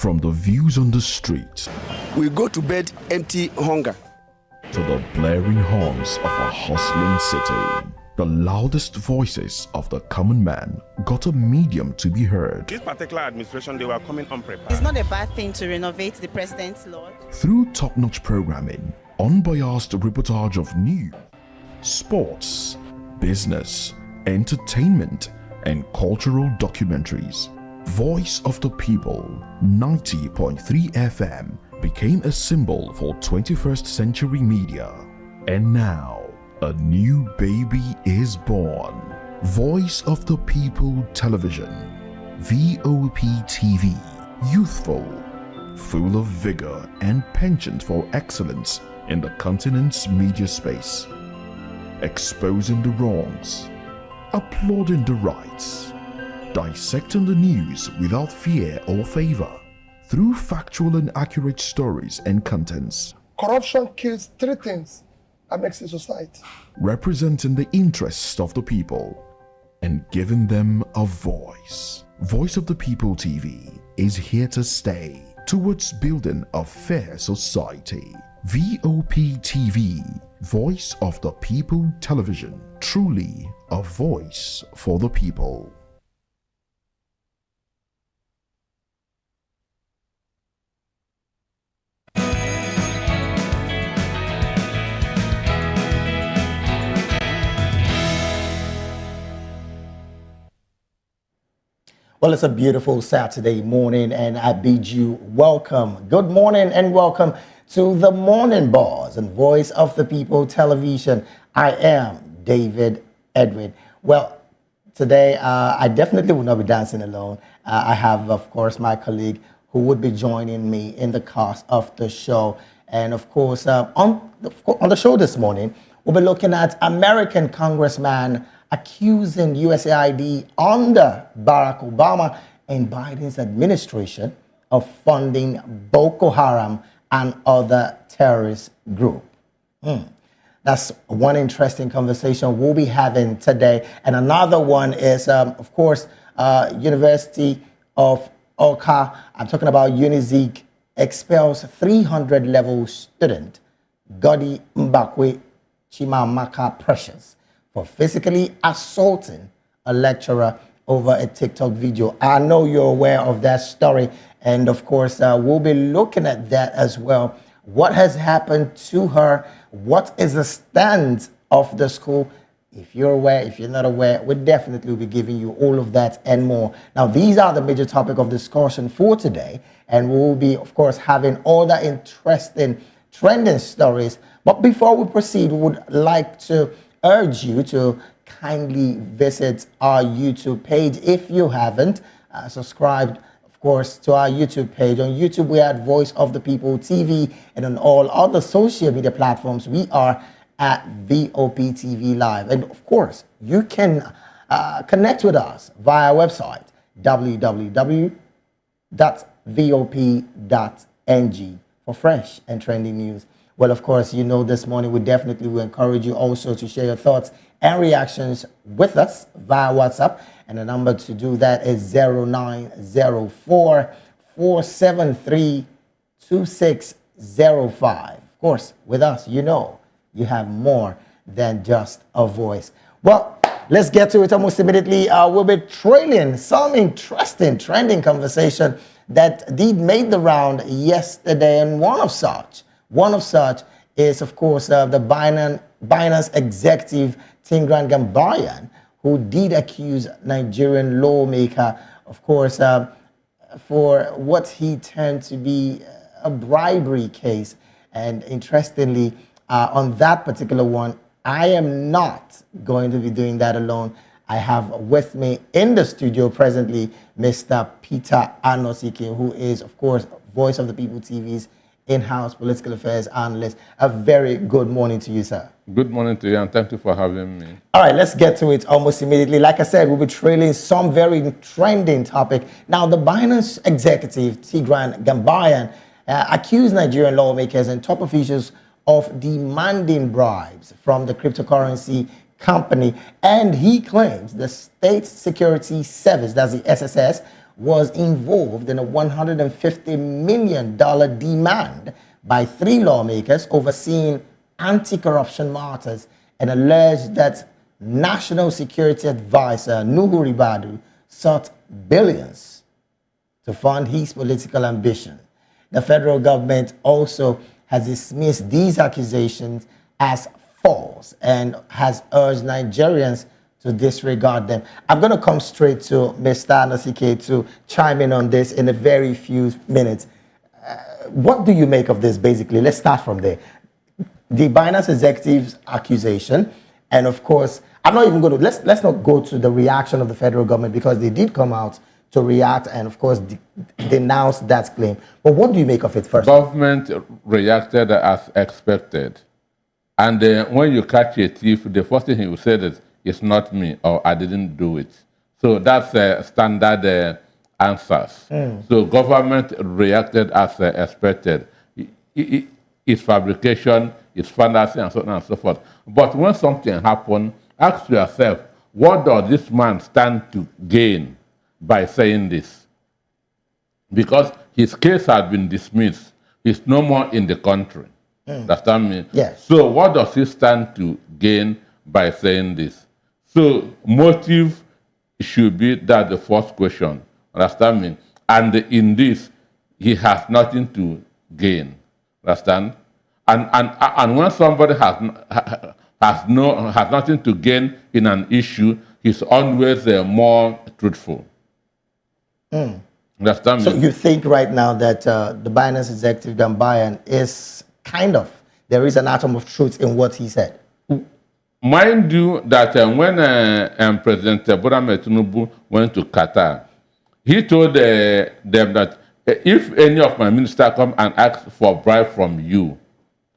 From the views on the street We go to bed empty hunger. to the blaring horns of a hustling city, the loudest voices of the common man got a medium to be heard. This particular administration, they were coming unprepared. It's not a bad thing to renovate the president's lawn. Through top-notch programming, unbiased reportage of news, sports, business, entertainment, and cultural documentaries, Voice of the People 90.3 FM became a symbol for 21st century media. And now, a new baby is born. Voice of the People Television, VOP TV, youthful, full of vigor and penchant for excellence in the continent's media space, exposing the wrongs, applauding the rights, dissecting the news without fear or favor, through factual and accurate stories and contents. Corruption kills three things that makes a society. Representing the interests of the people and giving them a voice. Voice of the People TV is here to stay towards building a fair society. VOP TV, Voice of the People Television, truly a voice for the people. Well, it's a beautiful Saturday morning, and I bid you welcome. Good morning and welcome to the Morning Buzz and Voice of the People Television. I am David Edwin. Well, today I definitely will not be dancing alone. I have, of course, my colleague who would be joining me in the cast of the show. And of course, on the show this morning, we'll be looking at American Congressman accusing USAID under Barack Obama and Biden's administration of funding Boko Haram and other terrorist groups. That's one interesting conversation we'll be having today. And another one is, of course, University of Oka. I'm talking about Unizik expels 300-level student Godi Mbakwe Chimamaka Precious for physically assaulting a lecturer over a TikTok video. I know you're aware of that story. And of course, we'll be looking at that as well. What has happened to her? What is the stand of the school? If you're aware, if you're not aware, we'll definitely be giving you all of that and more. Now, these are the major topic of discussion for today. And we'll be, of course, having all the interesting trending stories. But before we proceed, we would like to urge you to kindly visit our YouTube page if you haven't subscribed, of course, to our YouTube page. On YouTube, we are at Voice of the People TV, and on all other social media platforms, we are at VOP TV Live. And of course, you can connect with us via our website, www.vop.ng, for fresh and trending news. Well, of course, you know, this morning we definitely will encourage you also to share your thoughts and reactions with us via WhatsApp. And the number to do that is 0904-473-2605. Of course, with us, you know, you have more than just a voice. Well, let's get to it almost immediately. We'll be trailing some interesting trending conversation that did make the round yesterday, and one of such is, of course, the Binance executive Tingran Gambaryan, who did accuse Nigerian lawmaker, of course, for what he termed to be a bribery case. And interestingly, on that particular one, I am not going to be doing that alone. I have with me in the studio presently Mr. Peter Anosike, who is, of course, Voice of the People TV's in-house political affairs analyst. A very good morning to you, sir. Good morning to you, and thank you for having me. All right, let's get to it almost immediately. Like I said, we'll be trailing some very trending topic. Now, the Binance executive, Tingran Gambaryan, accused Nigerian lawmakers and top officials of demanding bribes from the cryptocurrency company. And he claims the State Security Service, that's the SSS, was involved in a $150 million demand by 3 lawmakers overseeing anti-corruption matters and alleged that National Security Advisor Nuhu Ribadu sought billions to fund his political ambition. The federal government also has dismissed these accusations as false and has urged Nigerians to disregard them. I'm going to come straight to Mr. Anosike to chime in on this in a very few minutes. What do you make of this, basically? Let's start from there. The Binance executive's accusation, and of course, I'm not even going to, let's not go to the reaction of the federal government, because they did come out to react and, of course, denounce that claim. But what do you make of it first? Government reacted as expected. And when you catch a thief, the first thing he will say is, "It's not me," or "I didn't do it." So that's standard answers. So government reacted as expected. It's fabrication, it's fantasy, and so on and so forth. But when something happens, ask yourself, what does this man stand to gain by saying this? Because his case has been dismissed. He's no more in the country. Understand me? Yes. So what does he stand to gain by saying this? So motive should be that the first question. Understand me? And in this, he has nothing to gain. Understand? And when somebody has nothing to gain in an issue, he's always more truthful. Understand me? So you think right now that the Binance executive Gambayan is kind of, there is an atom of truth in what he said? Mind you that when President Bola Tinubu went to Qatar, he told them that if any of my ministers come and ask for bribe from you,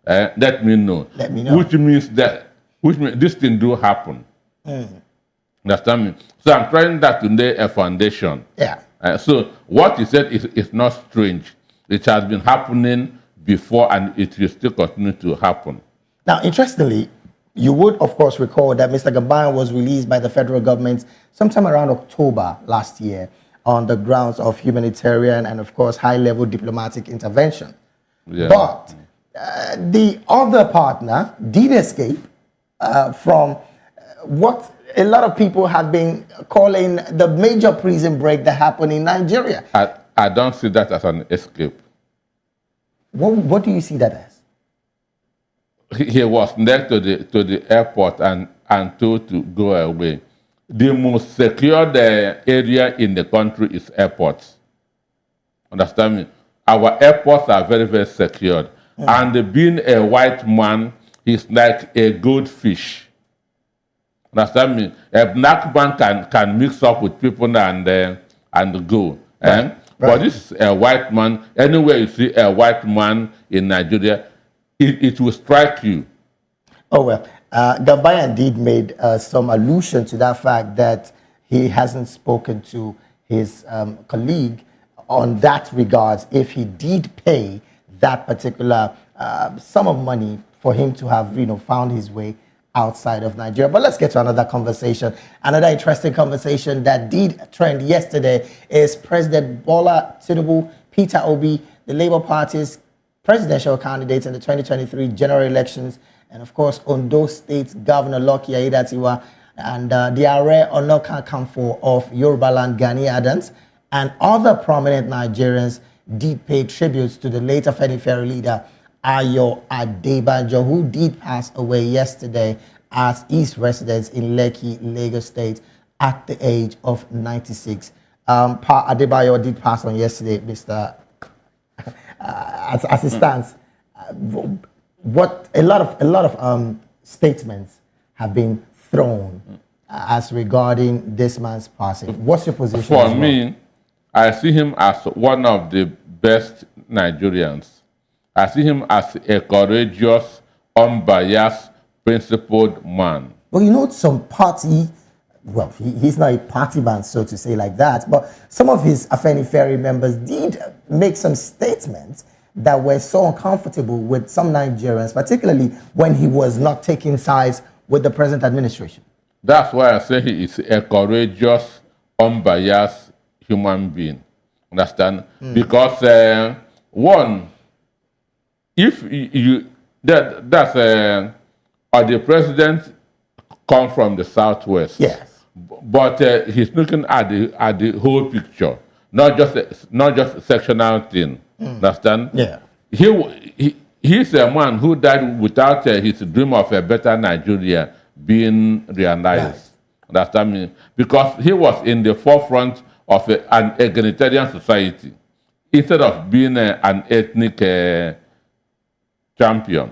let me know. Let me know. Which means this thing do happen. Understand me? So I'm trying that to lay a foundation. Yeah. So what he said is not strange. It has been happening before, and it will still continue to happen. Now, interestingly, you would, of course, recall that Mr. Gambayan was released by the federal government sometime around October last year on the grounds of humanitarian and, of course, high-level diplomatic intervention. Yeah. But the other partner did escape from what a lot of people have been calling the major prison break that happened in Nigeria. I don't see that as an escape. What do you see that as? He was led to the airport and told to go away. The most secured area in the country is airports. Understand me? Our airports are very, very secured. And being a white man, he's like a goldfish. Understand me? A black man can mix up with people and go. Right. But this is a white man. Anywhere you see a white man in Nigeria, it will strike you. Oh, well, Gambayan did made some allusion to that fact that he hasn't spoken to his colleague on that regards if he did pay that particular sum of money for him to have, found his way outside of Nigeria. But let's get to another conversation. Another interesting conversation that did trend yesterday is President Bola Tinubu, Peter Obi, the Labour Party's presidential candidates in the 2023 general elections, and of course, Ondo State Governor Lucky Aiyedatiwa and the Are Ona Kakanfo of Yorubaland, Gani Adams, and other prominent Nigerians did pay tributes to the late Afenifere leader, Ayo Adebanjo, who did pass away yesterday at his residence in Lekki, Lagos State, at the age of 96. Adebayo did pass on yesterday, Mr. As it stands. What a lot of statements have been thrown as regarding this man's passing. What's your position? For me, I see him as one of the best Nigerians. I see him as a courageous, unbiased, principled man. Well, some party, well, he's not a party man, so to say, like that, but some of his Afenifere members did make some statements that were so uncomfortable with some Nigerians, particularly when he was not taking sides with the present administration. That's why I say he is a courageous, unbiased human being. Understand? Because one, if or the president come from the southwest. Yes. But he's looking at the whole picture, not just sectional thing. Understand? Yeah. He's a man who died without his dream of a better Nigeria being realized. Understand me? Because he was in the forefront of an egalitarian society instead of being an ethnic champion.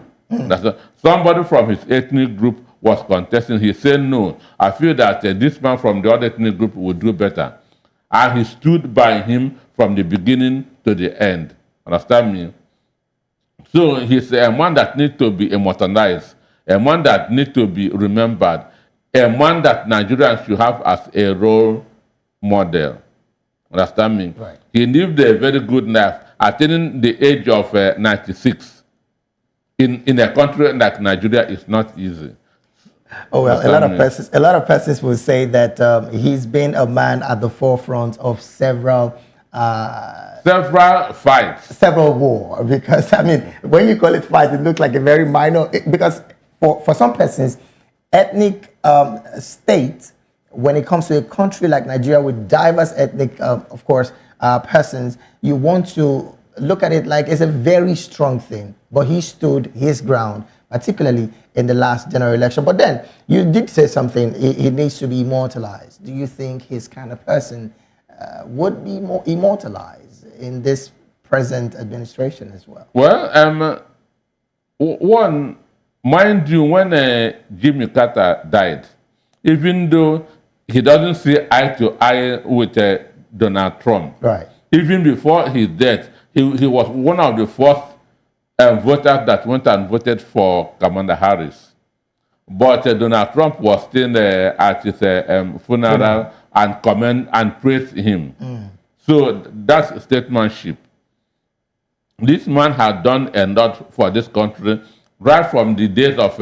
Somebody from his ethnic group was contesting. He said, no, I feel that this man from the other ethnic group would do better. And he stood by him from the beginning to the end. Understand me? So he's a man that needs to be immortalized, a man that needs to be remembered, a man that Nigerians should have as a role model. Understand me? Right. He lived a very good life, attaining the age of 96. In a country like Nigeria, it's not easy. Oh well, a lot of persons will say that he's been a man at the forefront of several fights, several wars. Because I mean, when you call it fight, it looks like a very minor. Because for some persons, ethnic state, when it comes to a country like Nigeria with diverse ethnic, of course, persons, you want to look at it like it's a very strong thing. But he stood his ground, particularly in the last general election. But then you did say something, he needs to be immortalized. Do you think his kind of person would be more immortalized in this present administration as well? Well, one, mind you, when Jimmy Carter died, even though he doesn't see eye to eye with Donald Trump, right? Even before his death, he was one of the first voters that went and voted for Kamala Harris. But Donald Trump was still at his funeral and comment and praised him. So that's statesmanship. This man had done a lot for this country right from the days of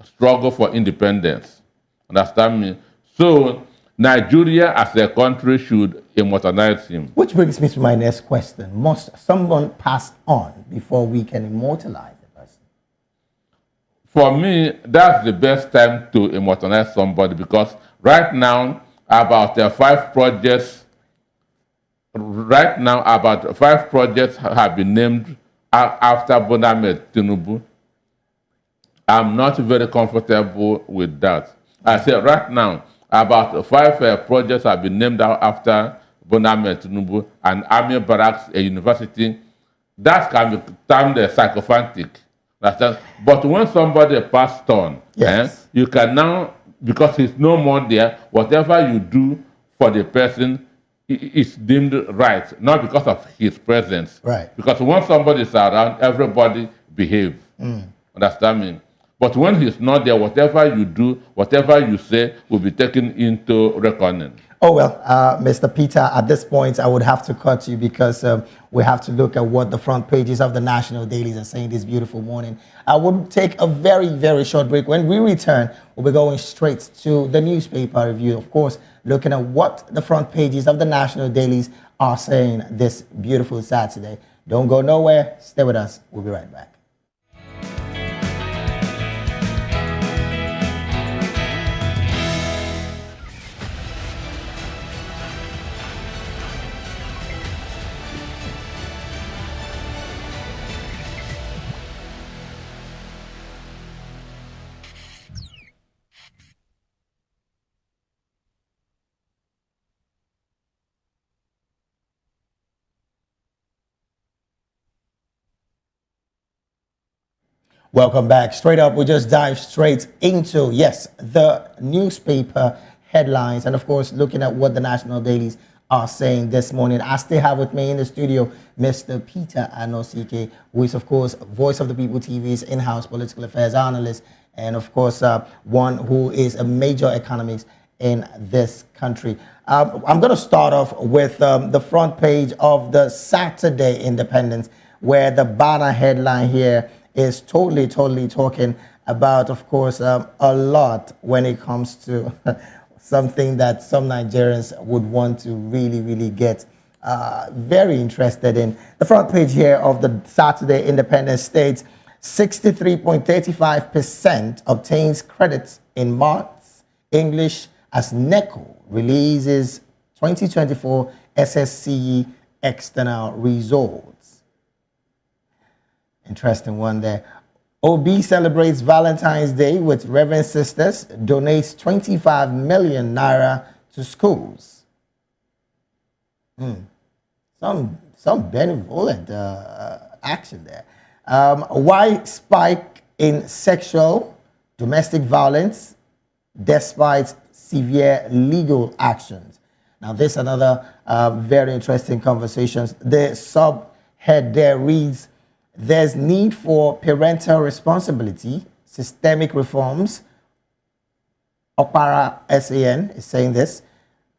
struggle for independence. Understand me? So Nigeria as a country should immortalize him. Which brings me to my next question. Must someone pass on before we can immortalize the person? For me, that's the best time to immortalize somebody, because right now, about 5 projects have been named after Bola Tinubu. I'm not very comfortable with that. I said right now, about 5 projects have been named out after Bola Tinubu, and army barracks, a university. That can be termed psychophantic. But when somebody passed on, yes, you can now, because he's no more there, whatever you do for the person is deemed right, not because of his presence. Right. Because when somebody is around, everybody behaves. Understand me? But when he's not there, whatever you do, whatever you say will be taken into reckoning. Oh, well, Mr. Peter, at this point, I would have to cut you because we have to look at what the front pages of the national dailies are saying this beautiful morning. I would take a very, very short break. When we return, we'll be going straight to the newspaper review, of course, looking at what the front pages of the national dailies are saying this beautiful Saturday. Don't go nowhere. Stay with us. We'll be right back. Welcome back. Straight up, we just dive straight into, yes, the newspaper headlines, and of course, looking at what the national dailies are saying this morning. I still have with me in the studio Mr. Peter Anosike, who is, of course, Voice of the People TV's in-house political affairs analyst, and of course, one who is a major economist in this country. I'm going to start off with the front page of the Saturday Independent, where the banner headline here is totally talking about, of course, a lot when it comes to something that some Nigerians would want to really, really get very interested in. The front page here of the Saturday Independent states 63.35% obtains credits in maths, English as NECO releases 2024 SSCE external results. Interesting one there. OB celebrates Valentine's Day with Reverend Sisters, donates 25 million naira to schools. Some benevolent action there. Why spike in sexual domestic violence despite severe legal actions? Now, this another very interesting conversations. The subhead there reads, there's need for parental responsibility, systemic reforms. Okpara SAN is saying this.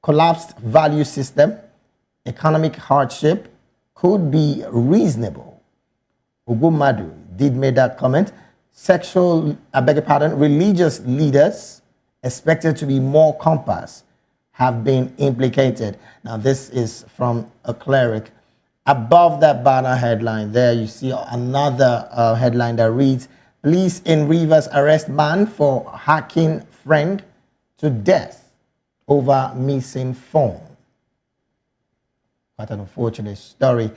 Collapsed value system, economic hardship could be reasonable. Ugumadu did make that comment. Religious leaders expected to be more compass have been implicated. Now, this is from a cleric. Above that banner headline there, you see another headline that reads, police in Rivers arrest man for hacking friend to death over missing phone. Quite an unfortunate story.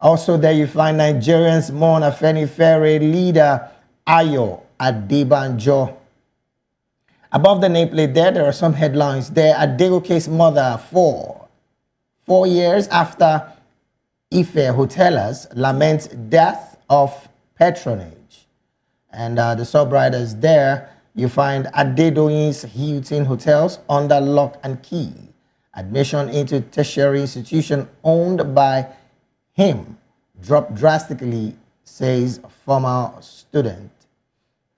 Also there you find Nigerians mourn Afenifere leader Ayo Adebanjo. Above the nameplate there are some headlines there. Adegoke's mother 4 years after Ife hotelers lament death of patronage. And the subriders there, you find Adedoyin's Hilton hotels under lock and key. Admission into tertiary institution owned by him dropped drastically, says former student.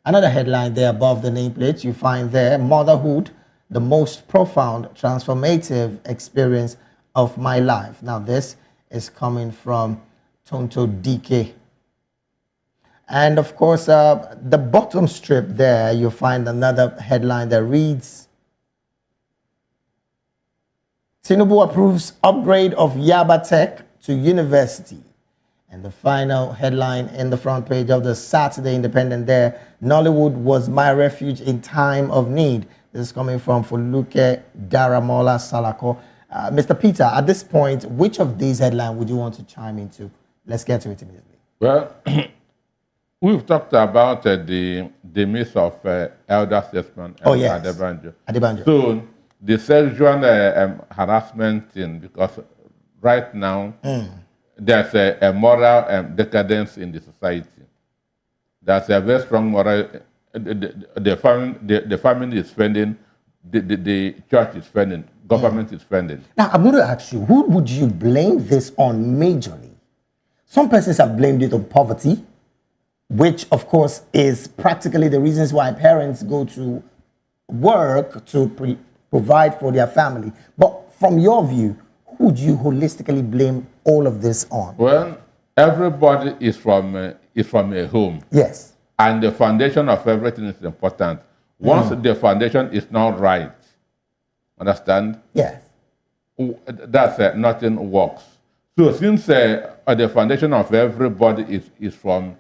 Another headline there above the nameplate, you find there, motherhood, the most profound transformative experience of my life. Now this is coming from Tonto DK. And of course, the bottom strip there, you'll find another headline that reads, Tinubu approves upgrade of Yaba Tech to university. And the final headline in the front page of the Saturday Independent there, Nollywood was my refuge in time of need. This is coming from Foluke Daramola Salako. Mr. Peter, at this point, which of these headlines would you want to chime into? Let's get to it immediately. Well, we've talked about the myth of elder statesman Adebanjo. So the sexual harassment thing, because right now there's a moral decadence in the society. There's a very strong moral. The family is spending, the church is spending, government is spending. Now, I'm going to ask you, who would you blame this on majorly? Some persons have blamed it on poverty, which, of course, is practically the reasons why parents go to work to provide for their family. But from your view, who would you holistically blame all of this on? Well, everybody is from a home. Yes. And the foundation of everything is important. Once the foundation is not right, understand? Yes. That's nothing works. So since the foundation of everybody is from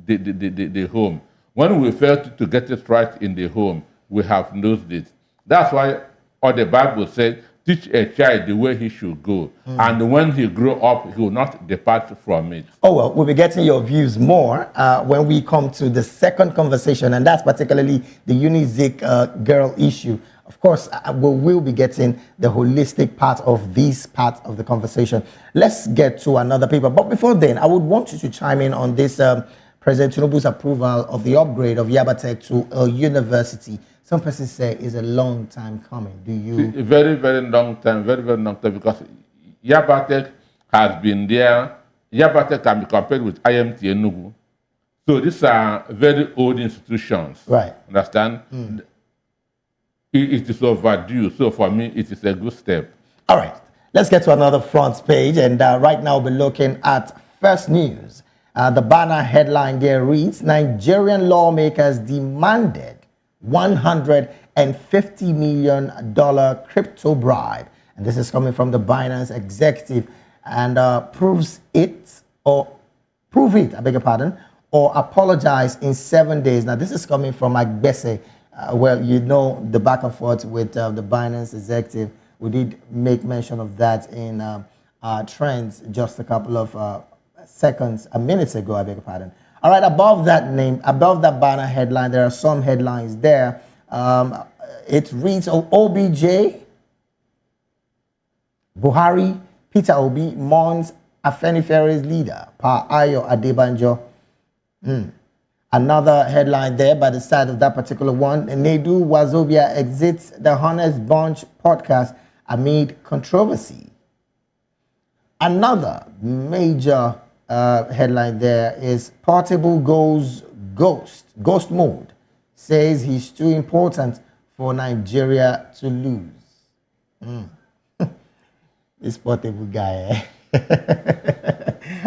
the home, when we fail to get it right in the home, we have lost it. That's why the Bible said, teach a child the way he should go. And when he grow up, he will not depart from it. Oh, well, we'll be getting your views more when we come to the second conversation, and that's particularly the Unizik girl issue. Of course, we'll be getting the holistic part of this part of the conversation. Let's get to another paper. But before then, I would want you to chime in on this President Tinubu's approval of the upgrade of Yaba Tech to a university. Some persons say it's a long time coming. Do you? Very, very long time, because Yaba Tech has been there. Yaba Tech can be compared with IMT Enugu. So these are very old institutions. Right. Understand? It is overdue. So for me, it is a good step. All right. Let's get to another front page. And right now we'll be looking at First News. The banner headline there reads, Nigerian lawmakers demanded 100 $250 million crypto bribe. And this is coming from the Binance executive, and prove it, I beg your pardon, or apologize in 7 days. Now, this is coming from Agbese. Well, you know the back and forth with the Binance executive. We did make mention of that in trends just a couple of minutes ago, I beg your pardon. All right, above that name, above that banner headline, there are some headlines there. It reads, OBJ, Buhari, Peter Obi, mourns Afenifere's leader, Pa Ayo Adebanjo. Another headline there by the side of that particular one, Nedu Wazobia exits the Honest Bunch podcast amid controversy. Another major headline there is Portable goes ghost mode, says he's too important for Nigeria to lose. This Portable guy,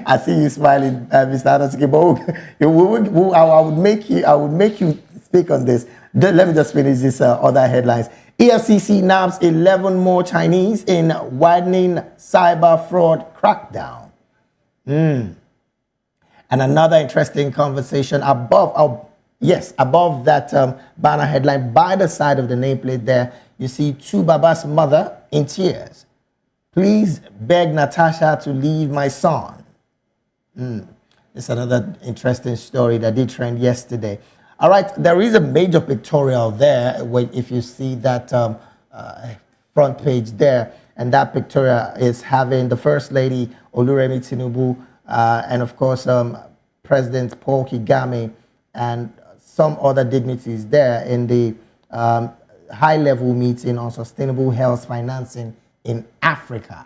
I see you smiling, Mr. Adaskibo. I would make you speak on this. Let me just finish this other headlines. EFCC nabs 11 more Chinese in widening cyber fraud crackdown. And another interesting conversation above that banner headline, by the side of the nameplate there, you see Tu Baba's mother in tears. Please beg Natasha to leave my son. It's another interesting story that did trend yesterday. All right, there is a major pictorial there if you see that front page there, and that pictorial is having the First Lady Oluremi Tinubu and of course President Paul Kagame and some other dignitaries there in the high-level meeting on sustainable health financing in Africa.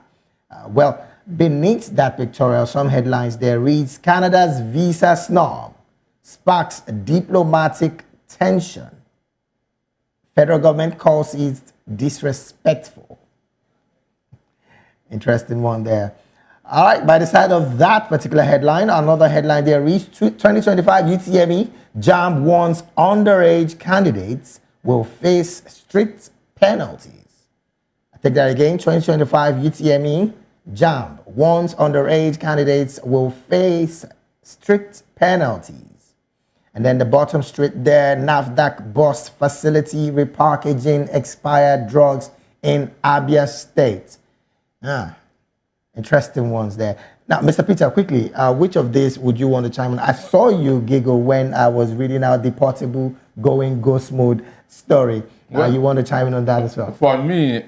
Well, beneath that pictorial, some headlines there reads, Canada's visa snob sparks diplomatic tension. Federal government calls it disrespectful. Interesting one there. All right, by the side of that particular headline, another headline there reads, 2025 UTME, JAMB warns underage candidates will face strict penalties. I take that again, 2025 UTME, JAMB warns underage candidates will face strict penalties. And then the bottom straight there, NAFDAC bust facility repackaging expired drugs in Abia State. Interesting ones there. Now, Mr. Peter, quickly, which of these would you want to chime in? I saw you giggle when I was reading out the Portable going ghost mode story. Well, you want to chime in on that as well? For me,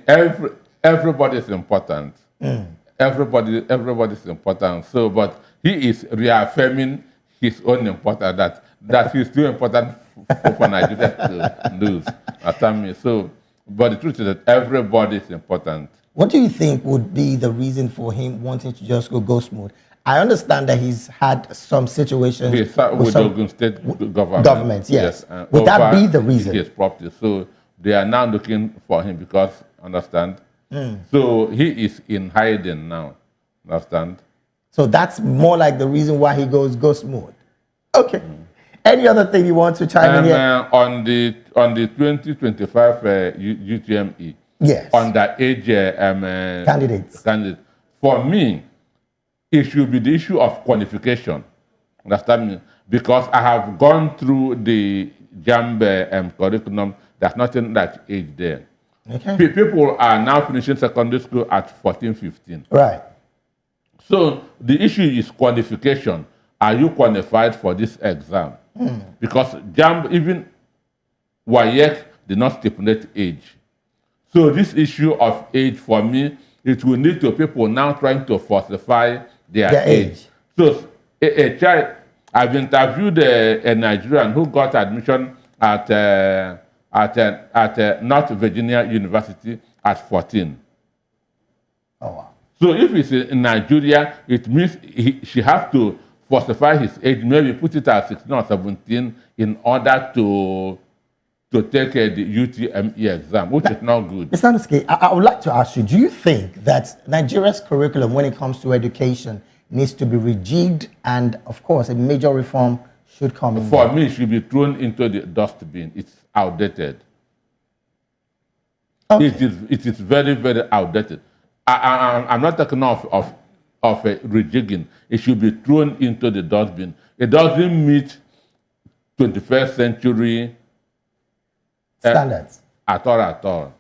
everybody is important. Everybody is important. So, but he is reaffirming his own importance, that he's too important for Nigeria to lose. So, but the truth is that everybody is important. What do you think would be the reason for him wanting to just go ghost mode? I understand that he's had some situations with the Ogun State government. Yes. Would that be the reason? His property. So they are now looking for him because, understand? So he is in hiding now, understand? So that's more like the reason why he goes ghost mode. Okay. Any other thing you want to chime in here? On the 2025 UTME, yes, underage candidates. For me, it should be the issue of qualification. Understand me? Because I have gone through the JAMB curriculum. There's nothing like age there. Okay. People are now finishing secondary school at 14, 15. Right. So the issue is qualification. Are you qualified for this exam? Because JAMB, even WAEC, did not stipulate age. So this issue of age, for me, it will lead to people now trying to falsify their age. So a child, I've interviewed a Nigerian who got admission at North Virginia University at 14. Oh, wow. So if it's in Nigeria, it means she has to falsify his age, maybe put it at 16 or 17 in order to take the UTME exam, which is not good. Mr. Anuske, I would like to ask you, do you think that Nigeria's curriculum when it comes to education needs to be rejigged, and of course a major reform should come in? For me, it should be thrown into the dustbin. It's outdated. Okay. It is very, very outdated. I'm not talking of rejigging. It should be thrown into the dustbin. It doesn't meet 21st century Standards. At all.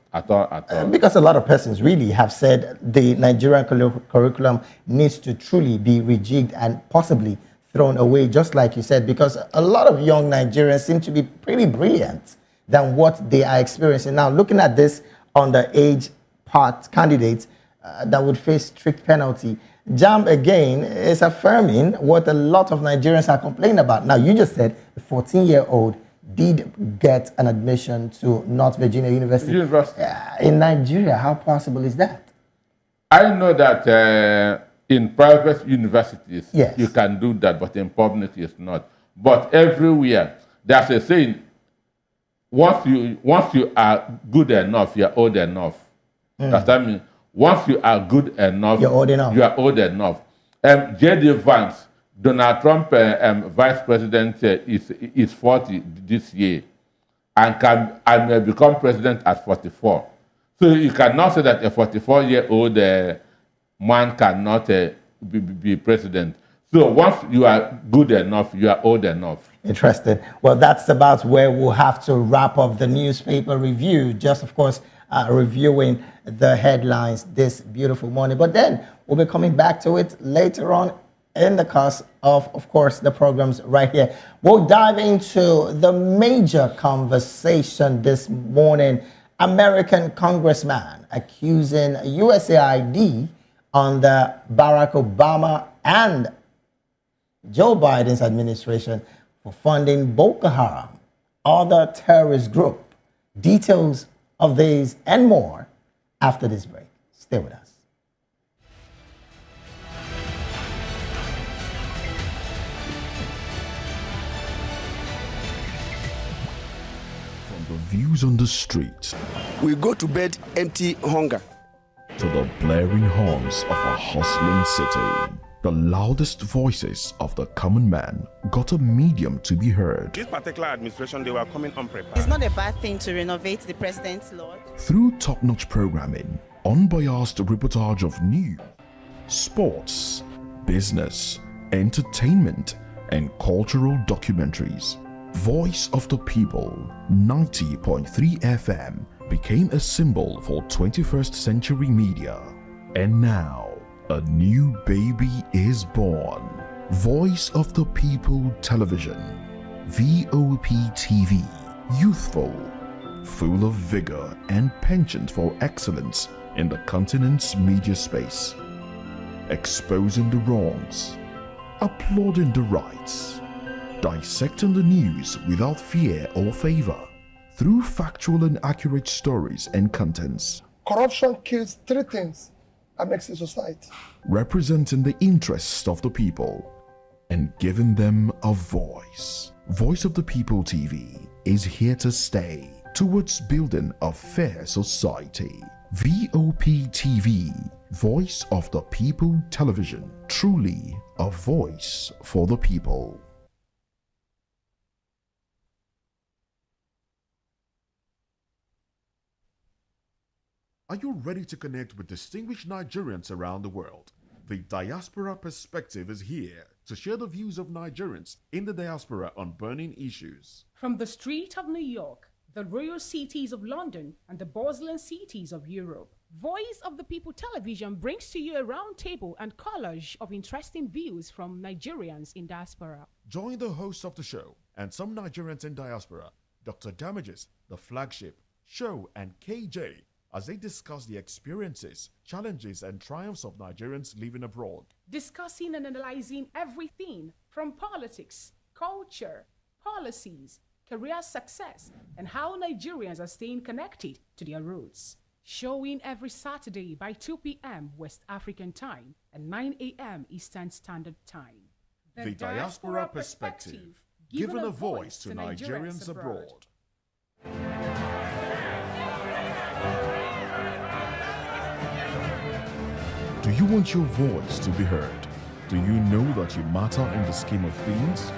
Because a lot of persons really have said the Nigerian curriculum needs to truly be rejigged and possibly thrown away, just like you said, because a lot of young Nigerians seem to be pretty brilliant than what they are experiencing now. Looking at this underage part candidates that would face strict penalty, JAMB again is affirming what a lot of Nigerians are complaining about. Now, you just said a 14-year-old did get an admission to North Virginia University. In Nigeria, how possible is that? I know that in private universities, yes, you can do that, but in public, it's not. But everywhere, there's a saying, once you are good enough, you're old enough. That's what I mean. Once you are good enough, you're old enough. You are old enough. J.D. Vance, Donald Trump, vice president, is 40 this year, and may become president at 44. So you cannot say that a 44-year-old man cannot be president. So once you are good enough, you are old enough. Interesting. Well, that's about where we'll have to wrap up the newspaper review. Just, of course, reviewing the headlines this beautiful morning. But then we'll be coming back to it later on in the course of course, the programs right here. We'll dive into the major conversation this morning. American Congressman accusing USAID under Barack Obama and Joe Biden's administration for funding Boko Haram, other terrorist group. Details of these and more after this break. Stay with us. From the views on the street We go to bed empty hunger. to the blaring horns of a hustling city, the loudest voices of the common man got a medium to be heard. This particular administration, they were coming unprepared. It's not a bad thing to renovate the president's lawn. Through top-notch programming, unbiased reportage of news, sports, business, entertainment, and cultural documentaries, Voice of the People 90.3 FM became a symbol for 21st century media. And now, a new baby is born. Voice of the People Television, VOP TV, youthful, full of vigor and penchant for excellence in the continent's media space, exposing the wrongs, applauding the rights, dissecting the news without fear or favor, through factual and accurate stories and contents, Corruption kills three things and makes a society. representing the interests of the people and giving them a voice. Voice of the People TV is here to stay towards building a fair society. VOP TV, Voice of the People Television, truly a voice for the people. Are you ready to connect with distinguished Nigerians around the world? The Diaspora Perspective is here to share the views of Nigerians in the diaspora on burning issues. From the street of New York, the royal cities of London, and the bustling cities of Europe, Voice of the People Television brings to you a roundtable and collage of interesting views from Nigerians in diaspora. Join the host of the show and some Nigerians in diaspora, Dr. Damages, the flagship, Show, and KJ, as they discuss the experiences, challenges, and triumphs of Nigerians living abroad. Discussing and analyzing everything from politics, culture, policies, career success, and how Nigerians are staying connected to their roots. Showing every Saturday by 2 p.m. West African Time and 9 a.m. Eastern Standard Time. The Diaspora Perspective, giving a voice to Nigerians abroad. Do you want your voice to be heard? Do you know that you matter in the scheme of things?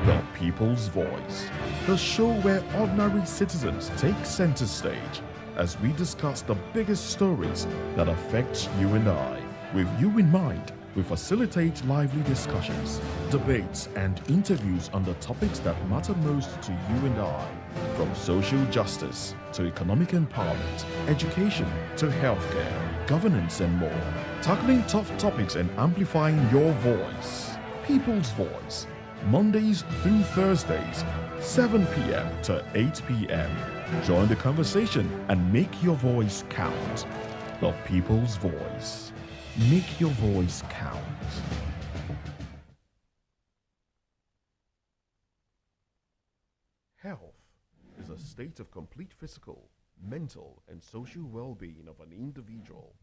The People's Voice, the show where ordinary citizens take center stage as we discuss the biggest stories that affect you and I. With you in mind, we facilitate lively discussions, debates, and interviews on the topics that matter most to you and I, from social justice to economic empowerment, education to healthcare, governance, and more. Tackling tough topics and amplifying your voice. People's Voice, Mondays through Thursdays, 7 p.m. to 8 p.m. Join the conversation and make your voice count. The People's Voice. Make your voice count. Health is a state of complete physical, mental, and social well-being of an individual.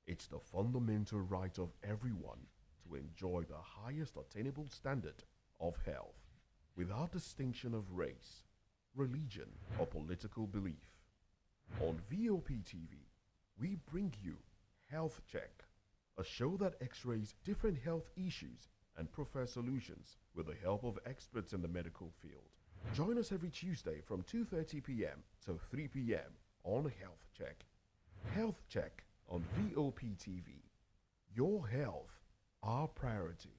It's the fundamental right of everyone to enjoy the highest attainable standard of health, without distinction of race, religion, or political belief. On VOP TV, we bring you Health Check, a show that x-rays different health issues and provides solutions with the help of experts in the medical field. Join us every Tuesday from 2:30 p.m. to 3 p.m. on Health Check. Health Check on VOP TV. Your health, our priority.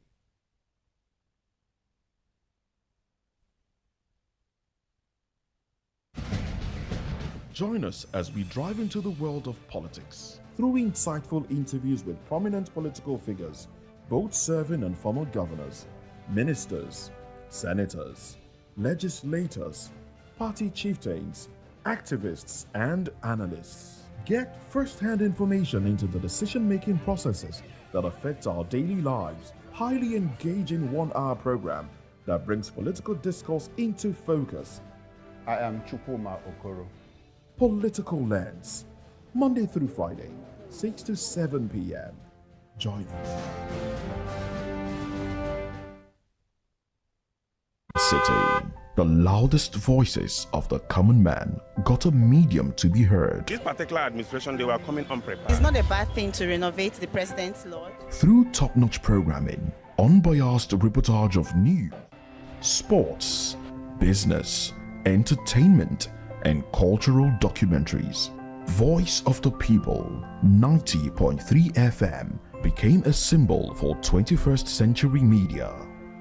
Join us as we drive into the world of politics through insightful interviews with prominent political figures, both serving and former governors, ministers, senators, legislators, party chieftains, activists, and analysts. Get first-hand information into the decision-making processes that affect our daily lives. Highly engaging one-hour program that brings political discourse into focus. I am Chukwuma Okoro. Political Lens, Monday through Friday, 6 to 7 p.m. Join us. City, the loudest voices of the common man got a medium to be heard. This particular administration, they were coming unprepared. It's not a bad thing to renovate the president's lodge. Through top-notch programming, unbiased reportage of news, sports, business, entertainment, and cultural documentaries. Voice of the People 90.3 FM became a symbol for 21st century media.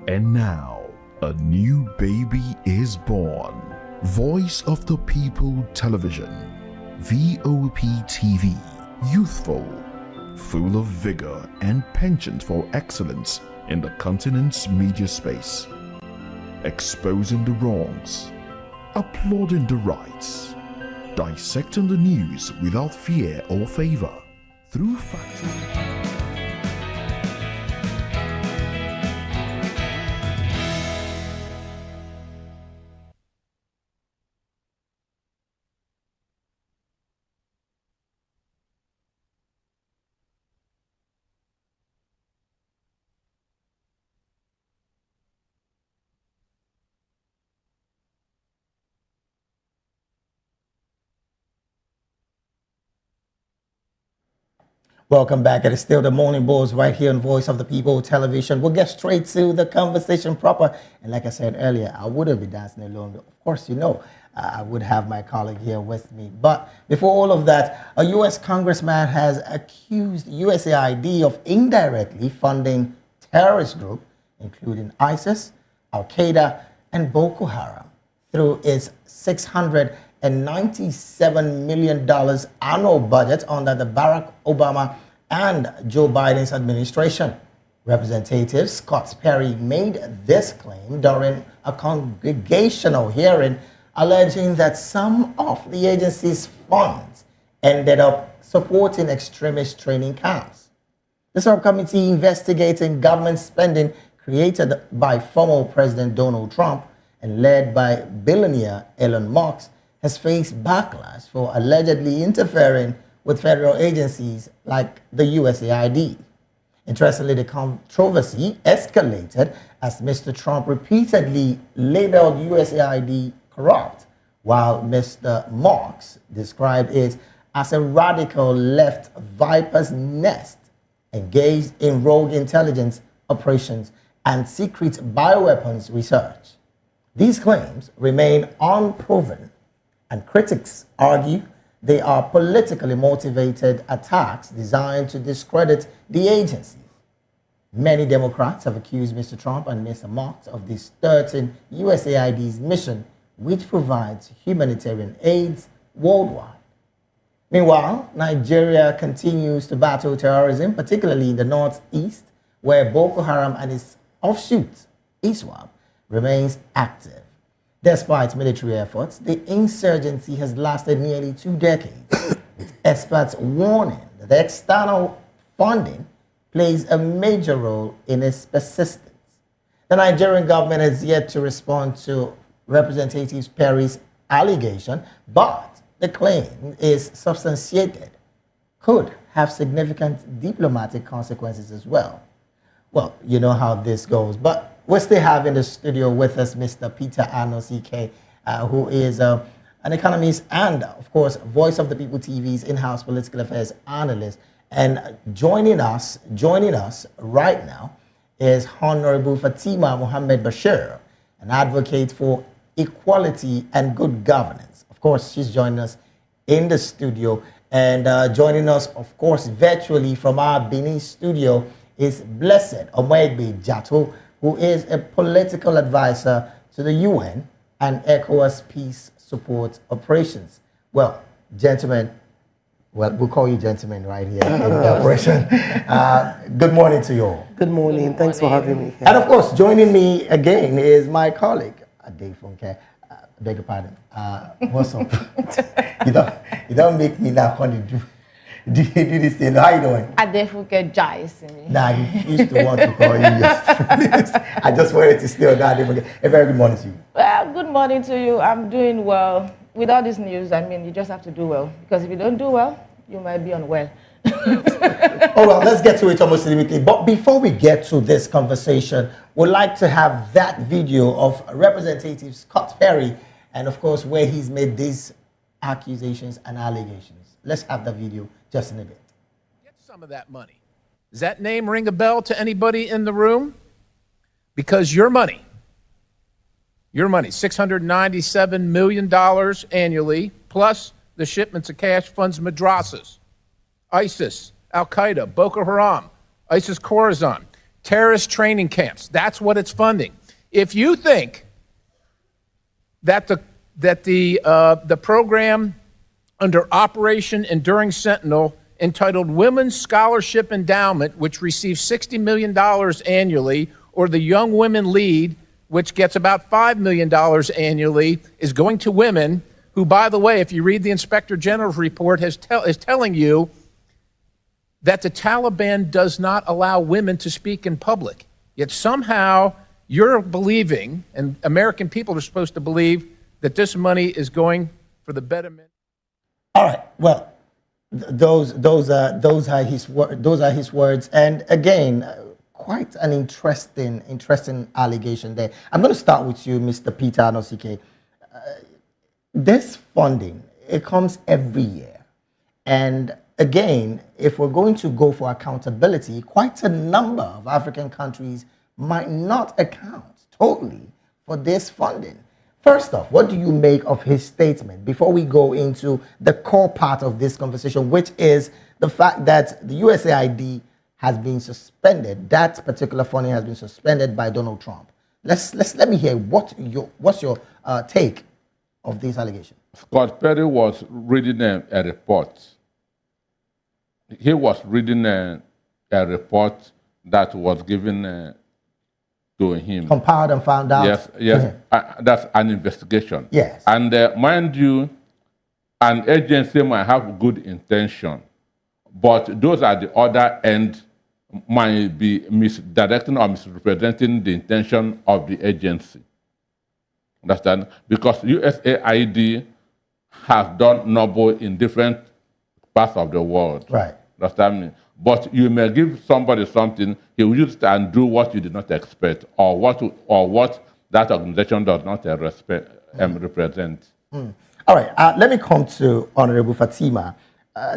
And now, a new baby is born. Voice of the People Television, VOP TV. Youthful, full of vigor and penchant for excellence in the continent's media space. Exposing the wrongs, applauding the rights, dissecting the news without fear or favor, through facts. Welcome back. It is still the Morning Bulls right here on Voice of the People Television. We'll get straight to the conversation proper. And like I said earlier, I wouldn't be dancing alone. Of course, you know, I would have my colleague here with me. But before all of that, a U.S. Congressman has accused USAID of indirectly funding terrorist groups, including ISIS, Al-Qaeda, and Boko Haram, through its $697 million annual budget under the Barack Obama and Joe Biden's administration. Representative Scott Perry made this claim during a congregational hearing, alleging that some of the agency's funds ended up supporting extremist training camps. The subcommittee investigating government spending created by former President Donald Trump and led by billionaire Elon Musk has faced backlash for allegedly interfering with federal agencies like the USAID. Interestingly, the controversy escalated as Mr. Trump repeatedly labeled USAID corrupt, while Mr. Musk described it as a radical left viper's nest engaged in rogue intelligence operations and secret bioweapons research. These claims remain unproven, and critics argue they are politically motivated attacks designed to discredit the agency. Many Democrats have accused Mr. Trump and Mr. Marks of distorting USAID's mission, which provides humanitarian aid worldwide. Meanwhile, Nigeria continues to battle terrorism, particularly in the northeast, where Boko Haram and its offshoot, ISWAP, remains active. Despite military efforts, the insurgency has lasted nearly 2 decades, with experts warning that the external funding plays a major role in its persistence. The Nigerian government has yet to respond to Representative Perry's allegation, but the claim is substantiated, could have significant diplomatic consequences as well. Well, you know how this goes, but we still have in the studio with us Mr. Peter Anosike, who is an economist and, of course, Voice of the People TV's in-house political affairs analyst. And joining us right now is Honorable Fatima Mohammed Bashir, an advocate for equality and good governance. Of course, she's joining us in the studio, and joining us, of course, virtually from our Benin studio is Blessed Omegbe Jato, who is a political advisor to the UN and ECOWAS peace support operations. Well, gentlemen, we'll call you gentlemen right here in the operation. Good morning to you all. Good morning. Thanks for having me here. And of course, joining me again is my colleague, Dave Funke. Beg your pardon. What's up? you don't make me now want to do this thing. How you doing? Adefuke Jaisimi. Nah, you used to want to call you. I just wanted to stay on that. A very good morning to you. Well, good morning to you. I'm doing well. With all this news, I mean, you just have to do well. Because if you don't do well, you might be unwell. Oh, well, let's get to it almost immediately. But before we get to this conversation, we'd like to have that video of Representative Scott Perry, and of course, where he's made these accusations and allegations. Let's have the video just in a bit. Get some of that money. Does that name ring a bell to anybody in the room? Because your money, $697 million annually, plus the shipments of cash funds madrasas, ISIS, Al-Qaeda, Boko Haram, ISIS Khorasan, terrorist training camps. That's what it's funding. If you think that the program under Operation Enduring Sentinel, entitled Women's Scholarship Endowment, which receives $60 million annually, or the Young Women Lead, which gets about $5 million annually, is going to women who, by the way, if you read the Inspector General's report, is telling you that the Taliban does not allow women to speak in public. Yet somehow you're believing, and American people are supposed to believe, that this money is going for the betterment. All right. Well, those are his words, and again, quite an interesting allegation there. I'm going to start with you, Mr. Peter Anosike. This funding, it comes every year, and again, if we're going to go for accountability, quite a number of African countries might not account totally for this funding. First off, what do you make of his statement before we go into the core part of this conversation, which is the fact that the USAID has been suspended, that particular funding has been suspended by Donald Trump. Let me hear what's your take of this allegation. Scott Perry was reading a report. He was reading a report that was given to him. Compiled and found out. Yes. That's an investigation. Yes. And mind you, an agency might have good intention, but those at the other end might be misdirecting or misrepresenting the intention of the agency. Understand? Because USAID has done noble in different parts of the world. Right. Understand me? But you may give somebody something, he will use it and do what you did not expect, or what that organization does not represent. All right, let me come to Honorable Fatima.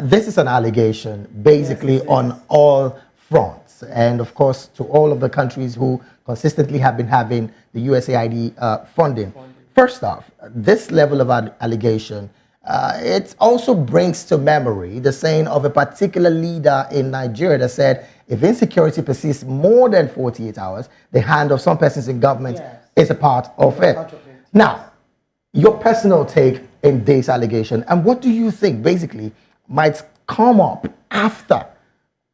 This is an allegation basically yes, on all fronts, and of course to all of the countries who consistently have been having the USAID funding. First off, this level of allegation, it also brings to memory the saying of a particular leader in Nigeria that said, if insecurity persists more than 48 hours, the hand of some persons in government is a part of it. Now, your personal take in this allegation, and what do you think basically might come up after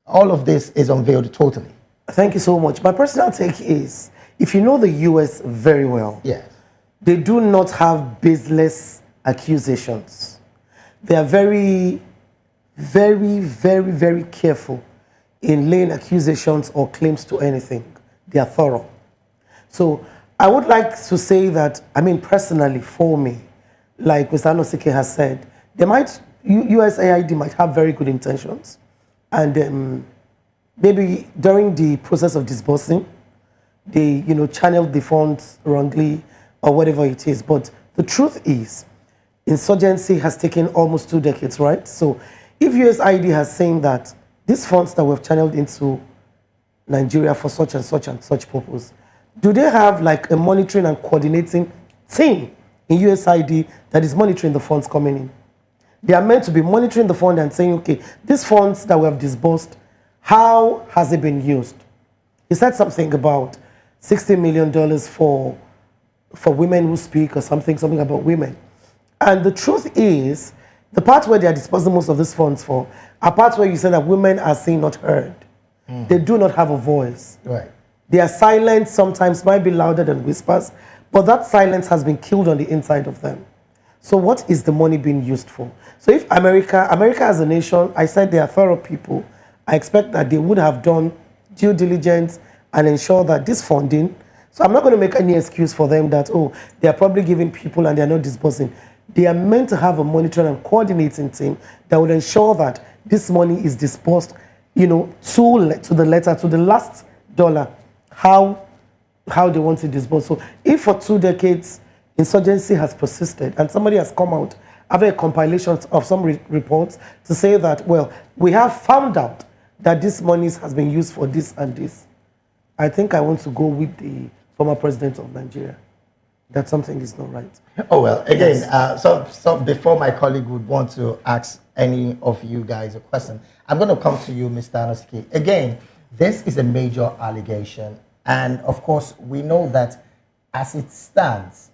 all of this is unveiled totally? Thank you so much. My personal take is, if you know the US very well, they do not have baseless accusations. They are very, very, very, very careful in laying accusations or claims to anything. They are thorough. So I would like to say that, I mean, personally, for me, like Mr. Anosike has said, they might, USAID might have very good intentions, and maybe during the process of disbursing, they, channeled the funds wrongly or whatever it is. But the truth is, insurgency has taken almost 2 decades, right? So if USAID has saying that these funds that we've channeled into Nigeria for such and such and such purpose, do they have like a monitoring and coordinating team in USAID that is monitoring the funds coming in? They are meant to be monitoring the fund and saying, okay, these funds that we have disbursed, how has it been used? He said something about $60 million for women who speak or something about women. And the truth is, the part where they are disbursing most of these funds for are parts where you say that women are seen, not heard. They do not have a voice. Right. Their silence sometimes might be louder than whispers, but that silence has been killed on the inside of them. So what is the money being used for? So if America as a nation, I said they are thorough people, I expect that they would have done due diligence and ensure that this funding, so I'm not going to make any excuse for them that, oh, they are probably giving people and they are not disbursing. They are meant to have a monitoring and coordinating team that will ensure that this money is disbursed, to the letter, to the last dollar, how they want to disburse. So if for 2 decades insurgency has persisted and somebody has come out after a compilation of some reports to say that, well, we have found out that this money has been used for this and this, I think I want to go with the former president of Nigeria, that something is not right. Oh, well, again, so before my colleague would want to ask any of you guys a question, I'm going to come to you, Mr. Anosike. Again, this is a major allegation. And of course, we know that as it stands,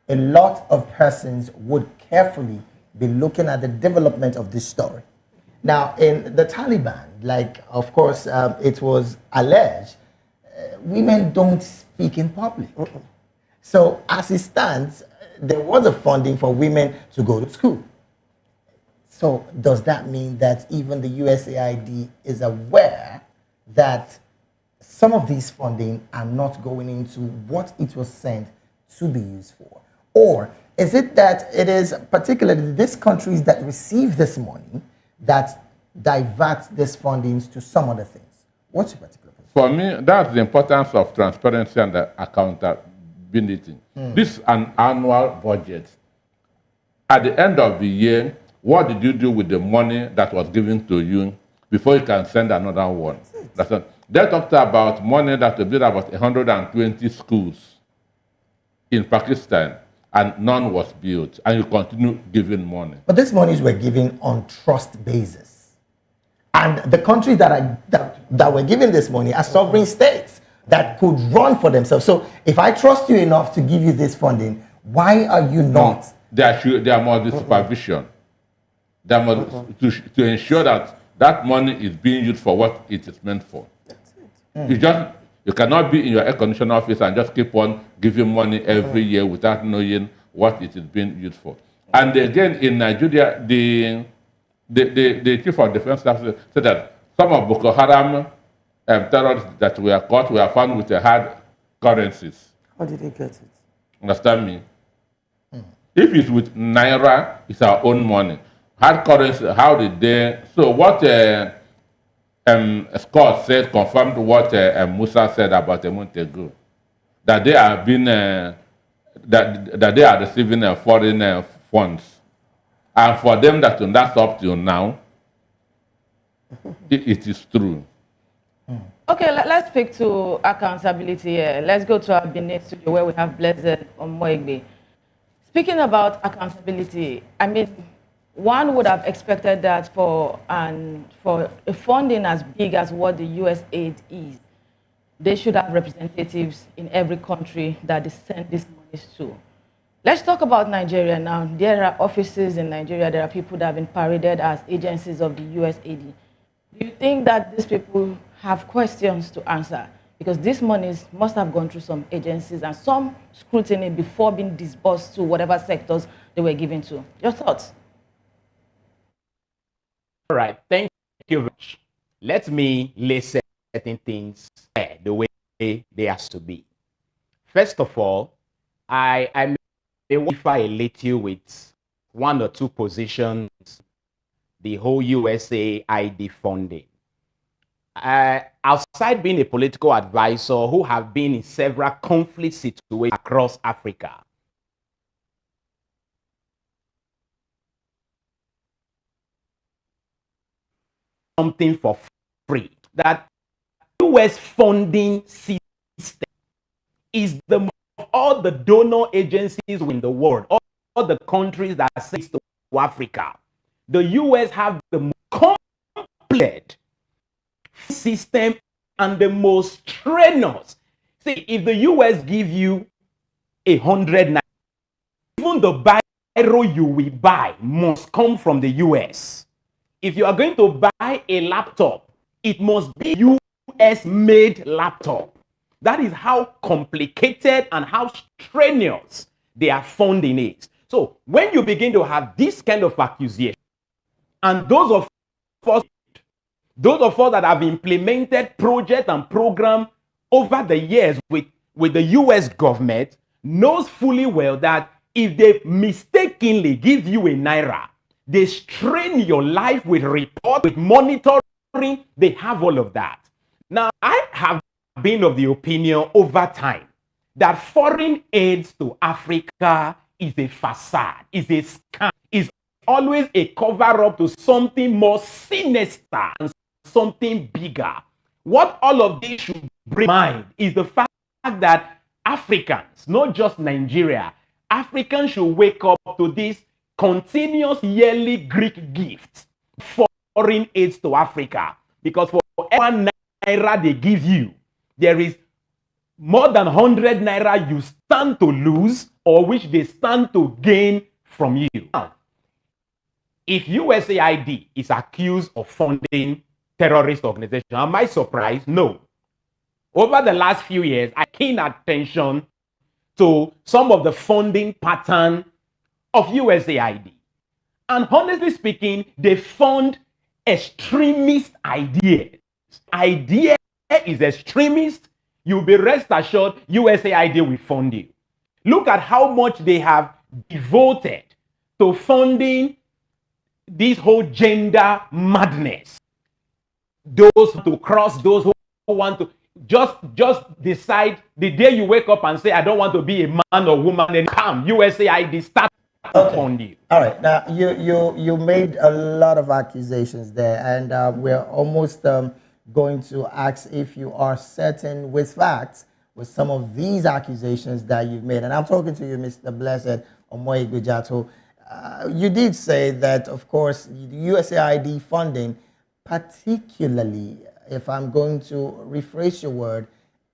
a lot of persons would carefully be looking at the development of this story. Now, in the Taliban, of course, it was alleged, women don't speak in public. So as it stands, there was a funding for women to go to school. So does that mean that even the USAID is aware that some of these funding are not going into what it was sent to be used for? Or is it that it is particularly these countries that receive this money that divert these fundings to some other things? What's your particular position? For me, that's the importance of transparency and accountability. This is an annual budget. At the end of the year, what did you do with the money that was given to you before you can send another one? They talked about money that will build about 120 schools in Pakistan, and none was built, and you continue giving money. But these monies were given on trust basis. And the countries that were given this money are sovereign states that could run for themselves. So if I trust you enough to give you this funding, why are you not? There must be supervision. There must, to ensure that that money is being used for what it is meant for. You cannot be in your air condition office and just keep on giving money every year without knowing what it is being used for. And again, in Nigeria, the chief of defense staff said that some of Boko Haram terrorists that were caught were found with hard currencies. How did they get it? Understand me? If it's with Naira, it's our own money. Hard currency, how did they? So what Scott said confirmed what Musa said about a month ago, that they are being that they are receiving foreign funds, and for them that's up till now, it is true. Okay, let's speak to accountability here. Let's go to our Benin studio where we have Blessed Omoigbe. Speaking about accountability, I mean, one would have expected that for a funding as big as what the US aid is, they should have representatives in every country that they send these monies to. Let's talk about Nigeria now. There are offices in Nigeria, there are people that have been paraded as agencies of the USAID. Do you think that these people have questions to answer? Because these monies must have gone through some agencies and some scrutiny before being disbursed to whatever sectors they were given to. Your thoughts? All right, thank you very much. Let me lay certain things the way they have to be. First of all, I may modify a little with one or two positions, the whole USAID funding. Outside being a political advisor who have been in several conflict situations across Africa, something for free. That US funding system is the of all the donor agencies in the world, all the countries that send to Africa. The US have the most complete system and the most strenuous. See, if the US give you 100 naira, even the biro you will buy must come from the US. If you are going to buy a laptop, it must be US-made laptop. That is how complicated and how strenuous their funding is. So when you begin to have this kind of accusation, and those of us that have implemented project and program over the years with the US government knows fully well that if they mistakenly give you a naira, they strain your life with report, with monitoring, they have all of that. Now, I have been of the opinion over time that foreign aids to Africa is a facade, is a scam, is always a cover-up to something more sinister and something bigger. What all of this should bring in mind is the fact that Africans, not just Nigeria, Africans should wake up to this continuous yearly Greek gift for foreign aids to Africa. Because for every naira they give you, there is more than 100 naira you stand to lose or which they stand to gain from you. Now, if USAID is accused of funding terrorist organizations, am I surprised? No. Over the last few years, I keen attention to some of the funding pattern of USAID. And honestly speaking, they fund extremist ideas. Idea is extremist, you'll be rest assured USAID will fund you. Look at how much they have devoted to funding this whole gender madness. Those to cross, those who want to just decide the day you wake up and say, I don't want to be a man or woman, and come, USAID start to fund you. All right, now you made a lot of accusations there, and we're almost going to ask if you are certain with facts with some of these accusations that you've made. And I'm talking to you, Mr. Blessed Omoigbejato. You did say that, of course, USAID funding, particularly, if I'm going to rephrase your word,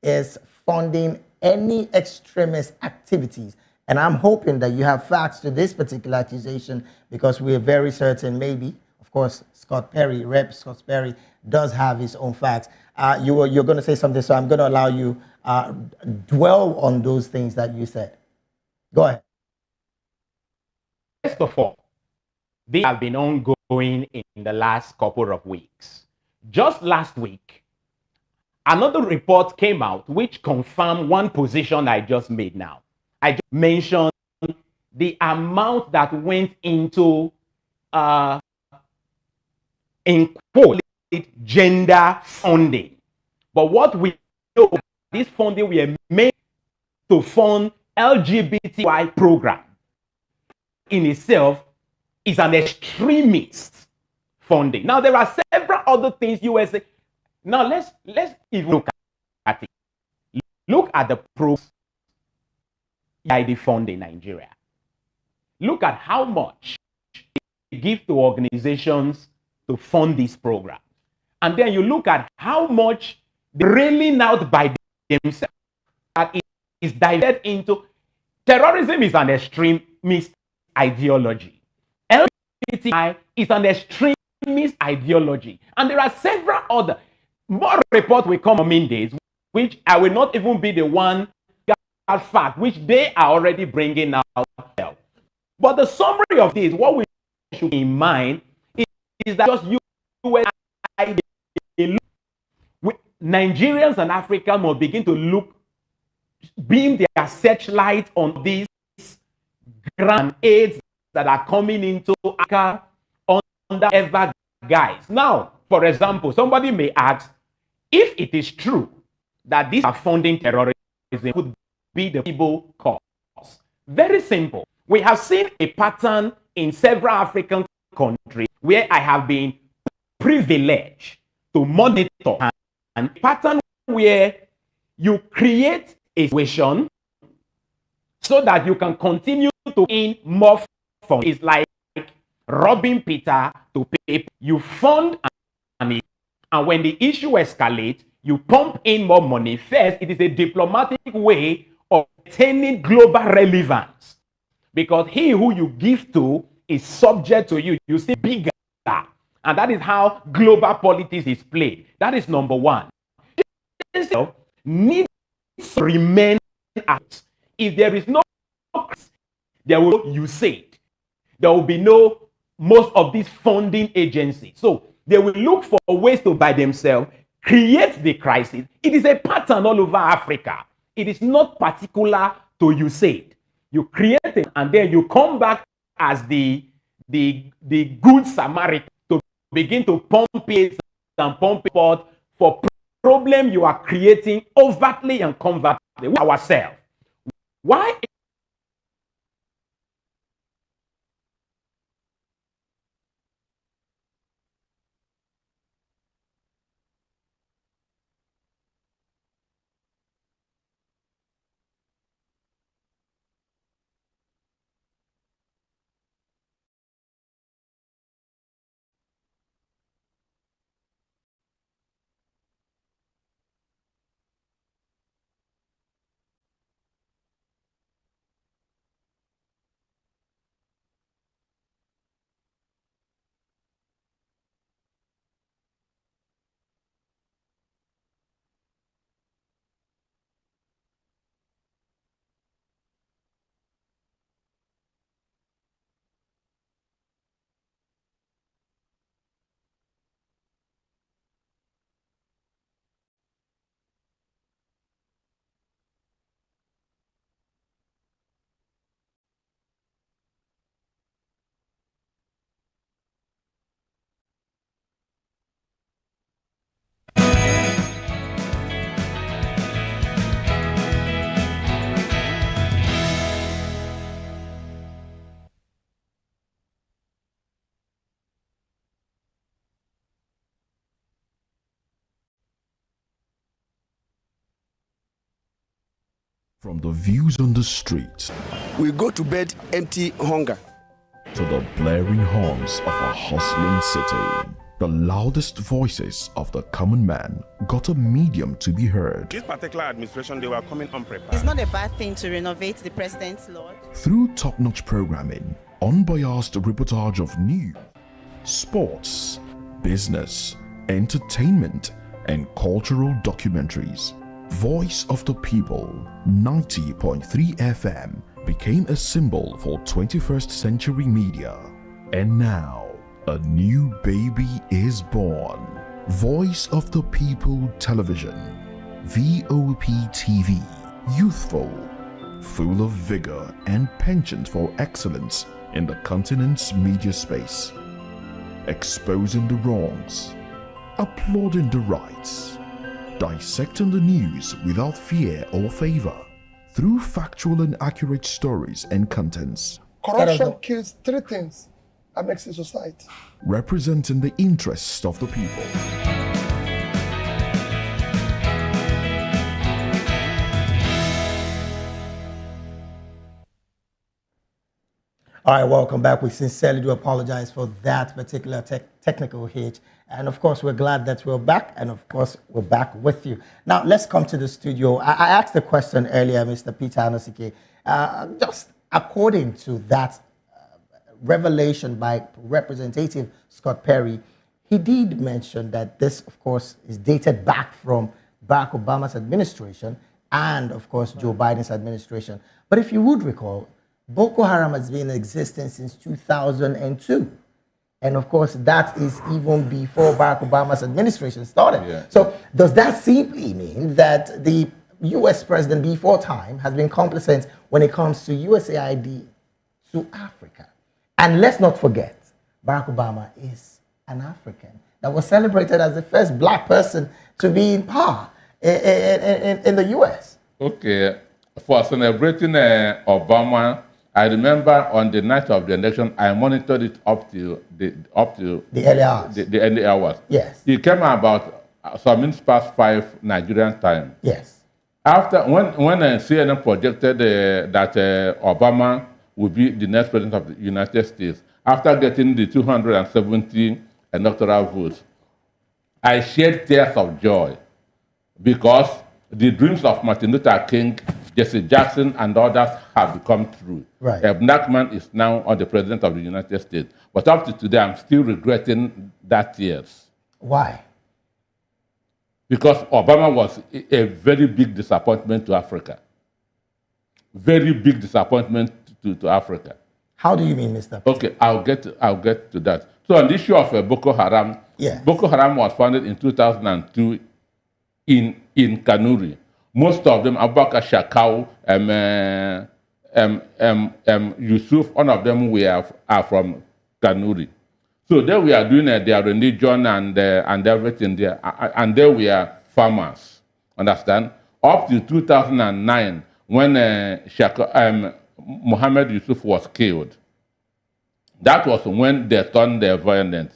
is funding any extremist activities. And I'm hoping that you have facts to this particular accusation, because we're very certain maybe, of course, Rep. Scott Perry does have his own facts. You're going to say something, so I'm going to allow you dwell on those things that you said. Go ahead. First of all, they have been ongoing in the last couple of weeks. Just last week, another report came out which confirmed one position I just made now. I just mentioned the amount that went into, in quote, gender funding. But what we know, this funding we are made to fund LGBTI program in itself is an extremist funding. Now, there are several other things USA. Now, let's even look at it. Look at the ID fund in Nigeria. Look at how much give to organizations to fund this program. And then you look at how much they're railing out by themselves that it is diverted into. Terrorism is an extremist ideology. LGBTI is an extremist ideology. And there are several other. More reports will come in days, which I will not even be the one that fact, which they are already bringing out. But the summary of this, what we should keep in mind is that just US Nigerians and Africans must begin to look, beam their searchlight on these grand aids that are coming into Africa under ever guise. Now, for example, somebody may ask, if it is true that these are funding terrorism, could be the people cause. Very simple. We have seen a pattern in several African countries where I have been privileged to monitor, and a pattern where you create a situation so that you can continue to earn more funds. It's like robbing Peter to pay. You fund and when the issue escalates, you pump in more money. First, it is a diplomatic way of attaining global relevance, because he who you give to is subject to you. You see bigger, and that is how global politics is played. That is number one. Needs to remain out. If there is no, there will, you say it, there will be no most of these funding agencies. So they will look for ways to by themselves create the crisis. It is a pattern all over Africa. It is not particular to USAID. You create it and then you come back as the good Samaritan to begin to pump it and pump it out for problem you are creating overtly and covertly with ourselves. Why? From the views on the street, we go to bed empty hunger, to the blaring horns of a hustling city, the loudest voices of the common man got a medium to be heard. This particular administration, they were coming unprepared. It's not a bad thing to renovate the president's lawn. Through top-notch programming, unbiased reportage of news, sports, business, entertainment, and cultural documentaries, Voice of the People 90.3 FM became a symbol for 21st century media. And now, a new baby is born. Voice of the People Television, VOP TV, youthful, full of vigor and penchant for excellence in the continent's media space, exposing the wrongs, applauding the rights, dissecting the news without fear or favor, through factual and accurate stories and contents. Corruption kills three things and makes a society. Representing the interests of the people. All right, welcome back. We sincerely do apologize for that particular technical hitch. And of course, we're glad that we're back. And of course, we're back with you. Now, let's come to the studio. I asked the question earlier, Mr. Peter Anosike. Just according to that revelation by Representative Scott Perry, he did mention that this, of course, is dated back from Barack Obama's administration and, of course, Joe Biden's administration. But if you would recall, Boko Haram has been in existence since 2002. And of course, that is even before Barack Obama's administration started. Yeah. So does that simply mean that the US president before time has been complacent when it comes to USAID to Africa? And let's not forget, Barack Obama is an African that was celebrated as the first black person to be in power in the US. Okay, for celebrating Obama, I remember on the night of the election, I monitored it up to the early hours. The early hours. Yes. It came about some minutes past 5 Nigerian time. Yes. After when CNN projected that Obama would be the next president of the United States, after getting the 270 electoral votes, I shed tears of joy because the dreams of Martin Luther King, Jesse Jackson, and others have become true. Right. A black man is now on the president of the United States. But up to today, I'm still regretting that tears. Why? Because Obama was a very big disappointment to Africa. Very big disappointment to Africa. How do you mean, Mr. Okay, I'll get to that. So on the issue of Boko Haram, yeah. Boko Haram was founded in 2002 in Kanuri. Most of them, Abubakar Shakau, Yusuf, one of them are from Kanuri. So they were doing their religion and everything there, and they were farmers. Understand? Up to 2009, when Muhammad Yusuf was killed, that was when they turned violent.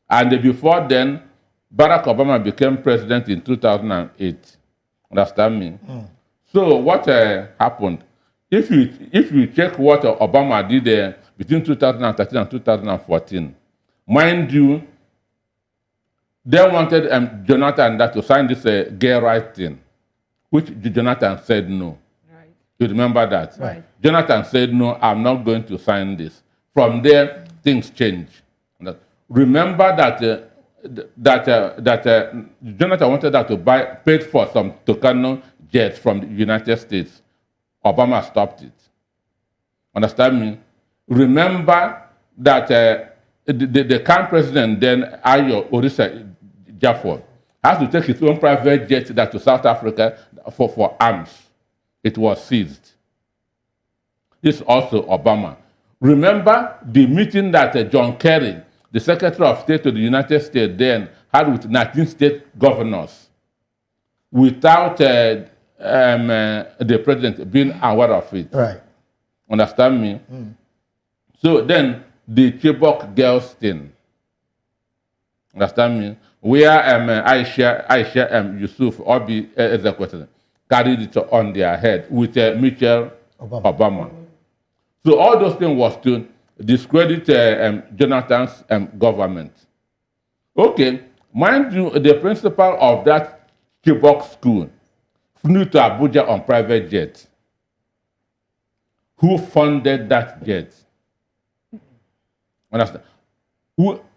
And before then, Barack Obama became president in 2008. Understand me? Mm. So what happened? If you check what Obama did between 2013 and 2014, mind you, they wanted Jonathan to sign this gay rights thing, which Jonathan said no. Right. You remember that? Right. Jonathan said no, I'm not going to sign this. From there, things changed. Remember that Jonathan wanted that to paid for some Tucano jets from the United States. Obama stopped it. Understand me? Remember that the current president then, Ayo Orisa Jaffor, has to take his own private jet to South Africa for arms. It was seized. This is also Obama. Remember the meeting that John Kerry, the Secretary of State to the United States then, had with 19 state governors without the president being aware of it. Right. Understand me? Mm. So then the Chibok girls thing. Understand me? Where Aisha Yusuf Obi Ezekwesili carried it on their head with Michelle Obama. So all those things was to discredit Jonathan's government. Okay, mind you, the principal of that Chibok school flew to Abuja on private jet. Who funded that jet? Understand?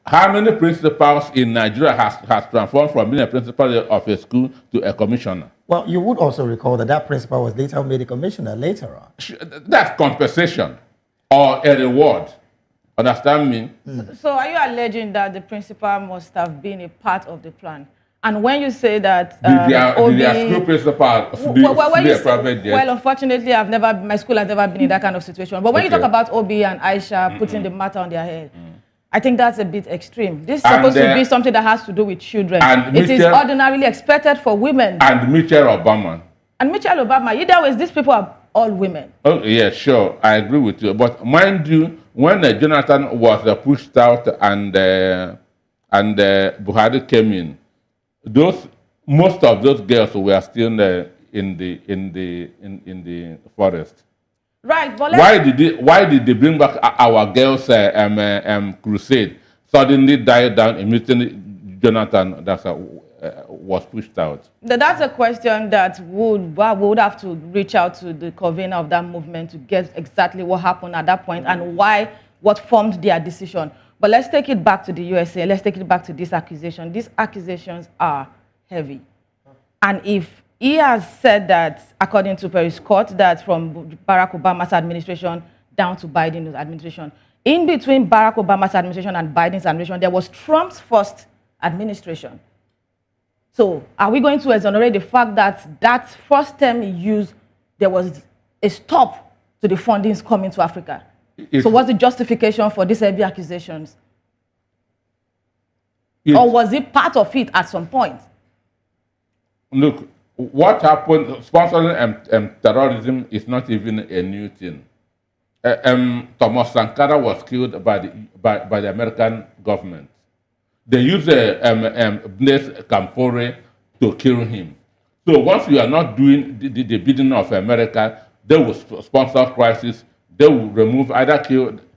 How many principals in Nigeria has transformed from being a principal of a school to a commissioner? Well, you would also recall that principal was later made a commissioner later on. That's compensation or a reward. Understand me? Mm. So are you alleging that the principal must have been a part of the plan? And when you say that the school principal flew a private jet? Well, unfortunately, my school has never been in that kind of situation. But when you talk about Obi and Aisha putting the matter on their head, I think that's a bit extreme. This is supposed to be something that has to do with children. It is ordinarily expected for women. And Michelle Obama. And Michelle Obama. Either way, these people are all women. Oh, yeah, sure. I agree with you. But mind you, when Jonathan was pushed out and Buhari came in, most of those girls were still in the forest. Right, but why did they bring back our girls' crusade? Suddenly died down immediately. Jonathan was pushed out. That's a question that would have to reach out to the convener of that movement to get exactly what happened at that point and what formed their decision. But let's take it back to the USA. Let's take it back to this accusation. These accusations are heavy. And if he has said that, according to Perry Scott, that from Barack Obama's administration down to Biden's administration, in between Barack Obama's administration and Biden's administration, there was Trump's first administration. So are we going to exonerate the fact that that first term he used, there was a stop to the fundings coming to Africa? So what's the justification for these heavy accusations? Or was it part of it at some point? Look, what happened, sponsoring terrorism is not even a new thing. Thomas Sankara was killed by the American government. They used Blaise Compaoré to kill him. So once you are not doing the bidding of America, they will sponsor crisis. They will remove, either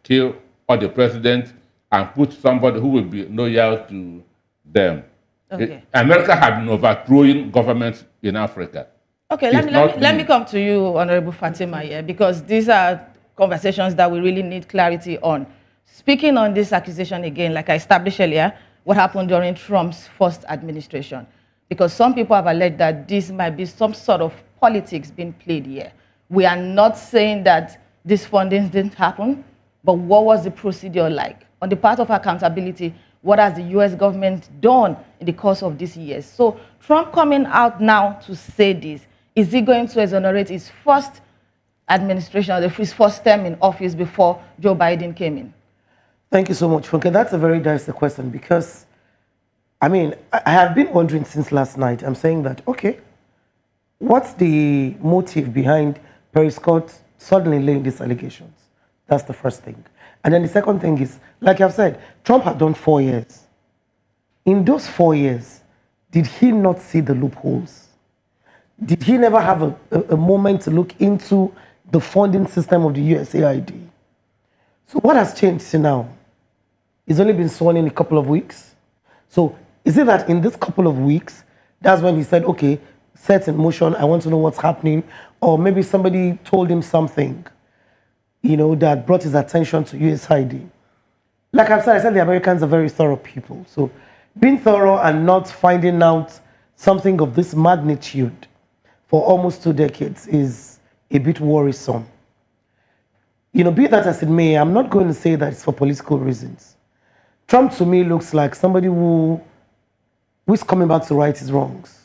kill or the president and put somebody who will be loyal to them. Okay. America has been overthrowing governments in Africa. Okay, let me come to you, Honorable Fatima, here, because these are conversations that we really need clarity on. Speaking on this accusation again, like I established earlier, what happened during Trump's first administration? Because some people have alleged that this might be some sort of politics being played here. We are not saying that these fundings didn't happen, but what was the procedure like? On the part of accountability, what has the US government done in the course of these years? So Trump coming out now to say this, is he going to exonerate his first administration, or his first term in office before Joe Biden came in? Thank you so much, Funke. That's a very dicey question because, I mean, I have been wondering since last night. I'm saying that, okay, what's the motive behind Perry Scott suddenly laying these allegations? That's the first thing. And then the second thing is, like I've said, Trump had done 4 years. In those 4 years, did he not see the loopholes? Did he never have a moment to look into the funding system of the USAID? So what has changed to now? It's only been sworn in a couple of weeks. So is it that in this couple of weeks, that's when he said, okay, set in motion, I want to know what's happening, or maybe somebody told him something, you know, that brought his attention to USAID. Like I've said, I said the Americans are very thorough people. So being thorough and not finding out something of this magnitude for almost 2 decades is a bit worrisome. You know, be that as it may, I'm not going to say that it's for political reasons. Trump to me looks like somebody who is coming back to right his wrongs.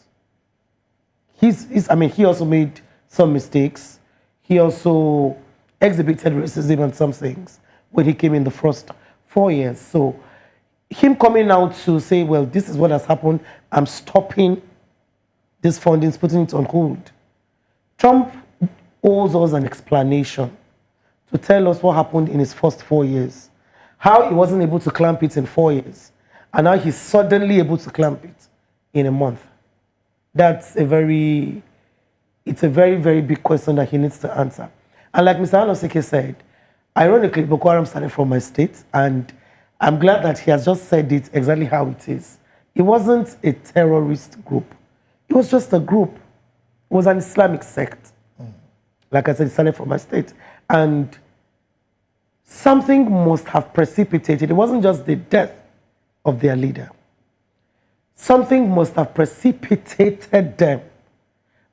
He also made some mistakes. He also exhibited racism and some things when he came in the first 4 years. So him coming out to say, well, this is what has happened, I'm stopping this funding, putting it on hold. Trump owes us an explanation to tell us what happened in his first 4 years, how he wasn't able to clamp it in 4 years, and now he's suddenly able to clamp it in a month. It's a very, very big question that he needs to answer. And like Mr. Anosike said, ironically, Boko Haram started from my state, and I'm glad that he has just said it exactly how it is. It wasn't a terrorist group. It was just a group. It was an Islamic sect. Like I said, it started from my state. And something must have precipitated. It wasn't just the death of their leader. Something must have precipitated them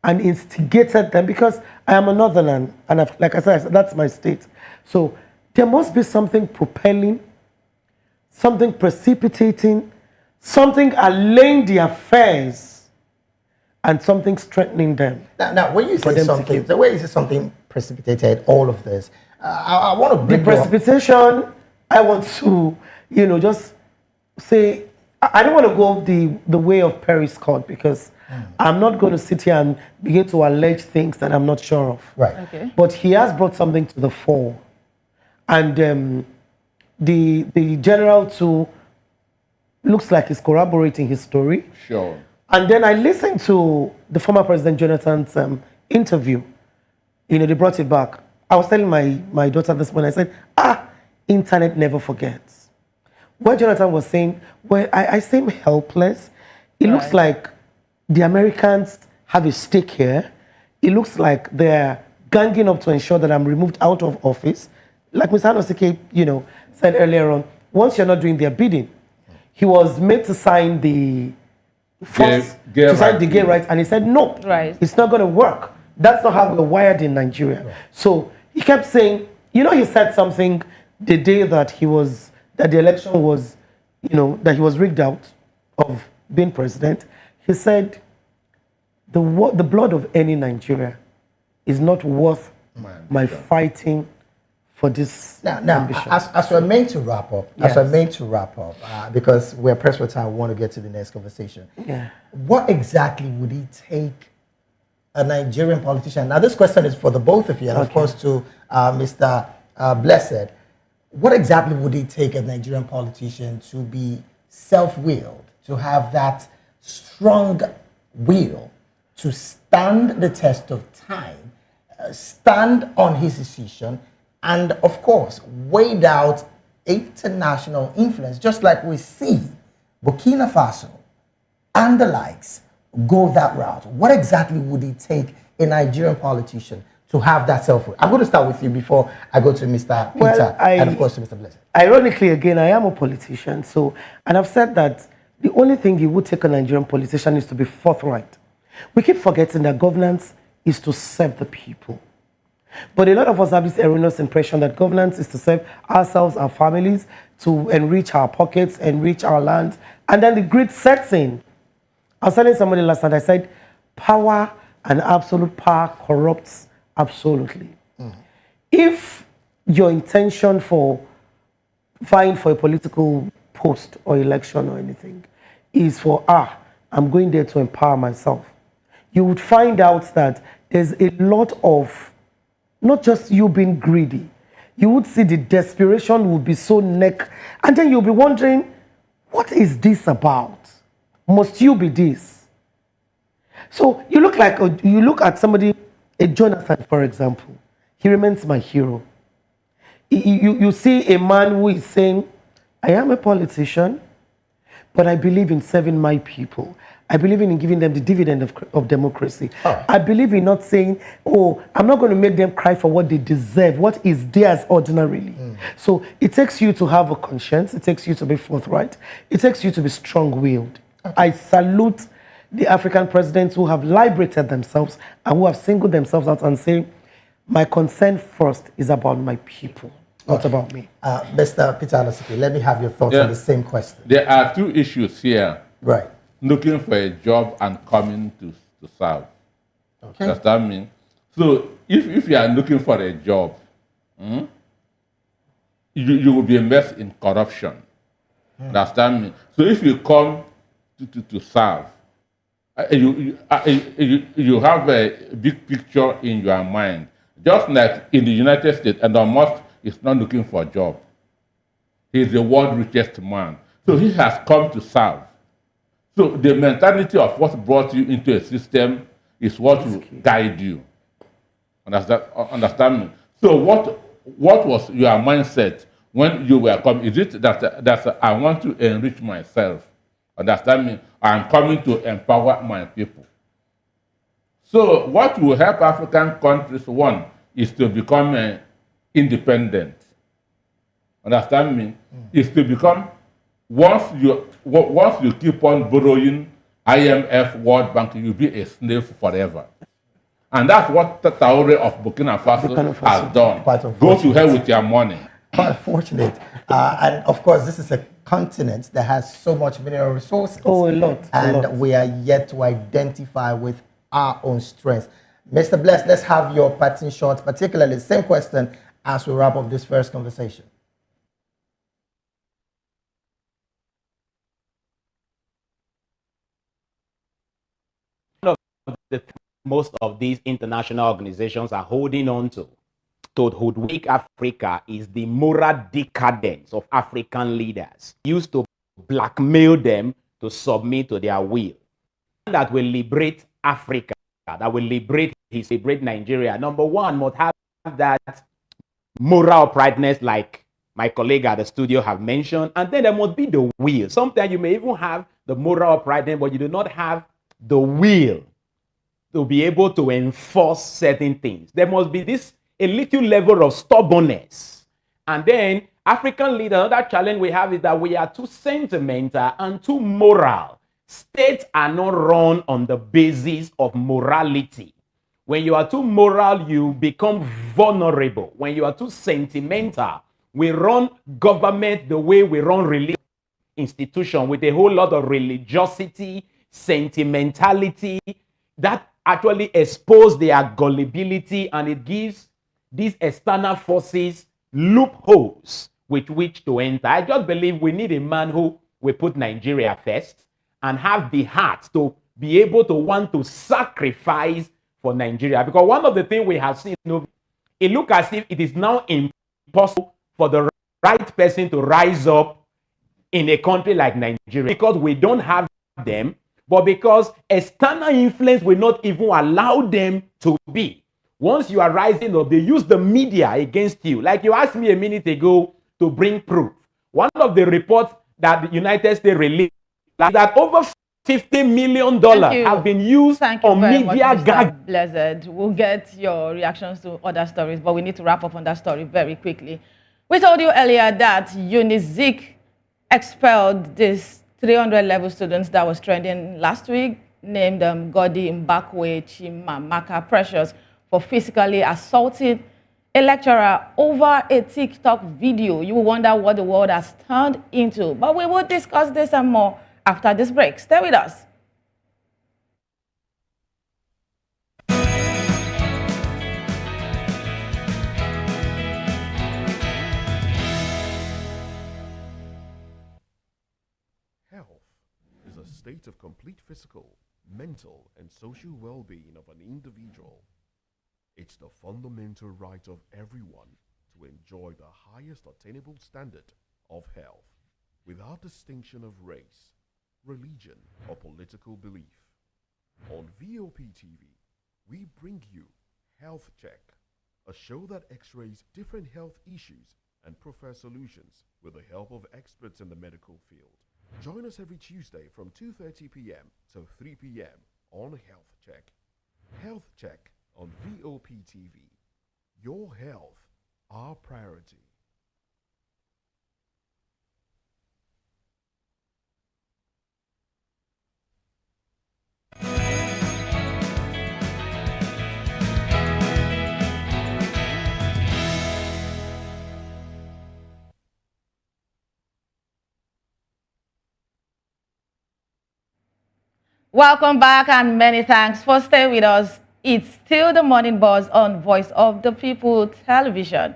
and instigated them, because I am a northerner, and like I said, that's my state. So there must be something propelling, something precipitating, something allaying the affairs, and something strengthening them. Now when you say something, the way you say something precipitated all of this, I want to bring the precipitation. I want to, you know, just say, I don't want to go the way of Perry Scott, because I'm not going to sit here and begin to allege things that I'm not sure of. Right. Okay. But he has brought something to the fore. And the general too looks like he's corroborating his story. Sure. And then I listened to the former President Jonathan's interview. You know, they brought it back I was telling my daughter this morning, I said, internet never forgets. What Jonathan was saying, well, I seem helpless. It looks like the Americans have a stake here. It looks like they're ganging up to ensure that I'm removed out of office. Like Mr. Hanosike, said earlier on, once you're not doing their bidding, he was made to sign the gay rights, and he said no, it's not going to work. That's not how we're wired in Nigeria. Right. So he kept saying, he said something the day that the election was, that he was rigged out of being president. He said, the blood of any Nigeria is not worth my fighting for this ambition. As we're meant to wrap up, because we're pressed for time, we want to get to the next conversation. Yeah. What exactly would it take a Nigerian politician? Now, this question is for the both of you, and of course to Mr. Blessed. What exactly would it take a Nigerian politician to be self-willed, to have that strong will to stand the test of time, stand on his decision, and of course, wade out international influence, just like we see Burkina Faso and the likes go that route? What exactly would it take a Nigerian politician to have that self-will? I'm going to start with you before I go to Mr. Peter and of course to Mr. Blessed. Ironically, again, I am a politician, and I've said that the only thing it would take a Nigerian politician is to be forthright. We keep forgetting that governance is to serve the people. But a lot of us have this erroneous impression that governance is to serve ourselves, our families, to enrich our pockets, enrich our lands, and then the greed sets in. I was telling somebody last night, I said, power and absolute power corrupts absolutely. If your intention for vying for a political post or election or anything is for, I'm going there to empower myself, you would find out that there's a lot of, not just you being greedy, you would see the desperation would be so neck, and then you'll be wondering, what is this about? Must you be this? So you look at somebody, a Jonathan, for example. He remains my hero. You see a man who is saying, I am a politician, but I believe in serving my people. I believe in giving them the dividend of democracy. I believe in not saying, I'm not going to make them cry for what they deserve, what is theirs ordinarily. So it takes you to have a conscience. It takes you to be forthright. It takes you to be strong-willed. I salute the African presidents who have liberated themselves and who have singled themselves out and say, my concern first is about my people, not about me. Mr. Peter Hanosike, let me have your thoughts on the same question. There are two issues here. Right. Looking for a job and coming to serve. Okay. Does that mean? So if you are looking for a job, you will be immersed in corruption. Does that mean? So if you come to serve, you have a big picture in your mind. Just like in the United States, Elon Musk is not looking for a job. He is the world's richest man. So he has come to serve. So the mentality of what brought you into a system is what will guide you. Understand me? So what was your mindset when you were coming? Is it that I want to enrich myself? Understand me? I'm coming to empower my people. So what will help African countries, one, is to become independent. Understand me? Is to become, once you keep on borrowing IMF, World Bank, you'll be a slave forever. And that's what the Traore of Burkina Faso has done. Go to hell with your money. Quite unfortunate. And of course, this is a continent that has so much mineral resources. Oh, a lot. And we are yet to identify with our own strengths. Mr. Bless, let's have your parting shots, particularly the same question as we wrap up this first conversation. Most of these international organizations are holding on to hoodwink Africa is the moral decadence of African leaders used to blackmail them to submit to their will. That will liberate Africa, that will liberate Nigeria. Number one, must have that moral uprightness, like my colleague at the studio have mentioned, and then there must be the will. Sometimes you may even have the moral uprightness, but you do not have the will to be able to enforce certain things. There must be a little level of stubbornness. And then African leaders, another challenge we have is that we are too sentimental and too moral. States are not run on the basis of morality. When you are too moral, you become vulnerable. When you are too sentimental, we run government the way we run religious institution, with a whole lot of religiosity, sentimentality, that actually expose their gullibility, and it gives these external forces loopholes with which to enter. I just believe we need a man who will put Nigeria first and have the heart to be able to want to sacrifice for Nigeria. Because one of the things we have seen, it looks as if it is now impossible for the right person to rise up in a country like Nigeria, because we don't have them, but because external influence will not even allow them to be. Once you are rising up, they use the media against you. Like you asked me a minute ago to bring proof. One of the reports that the United States released that over $50 million have been used on media gag. Blessed. We'll get your reactions to other stories, but we need to wrap up on that story very quickly. We told you earlier that UNIZIK expelled these 300 level students that was trending last week, named Godi Mbakwe Chimamaka Precious, for physically assaulting a lecturer over a TikTok video. You will wonder what the world has turned into, but we will discuss this and more after this break. Stay with us. Is a state of complete physical, mental, and social well-being of an individual. It's the fundamental right of everyone to enjoy the highest attainable standard of health, without distinction of race, religion, or political belief. On VOP TV, we bring you Health Check, a show that x-rays different health issues and provides solutions with the help of experts in the medical field. Join us every Tuesday from 2:30 p.m. to 3 p.m. on Health Check. Health Check on VOP TV. Your health, our priority. Welcome back, and many thanks for staying with us. It's still the Morning Buzz on Voice of the People television.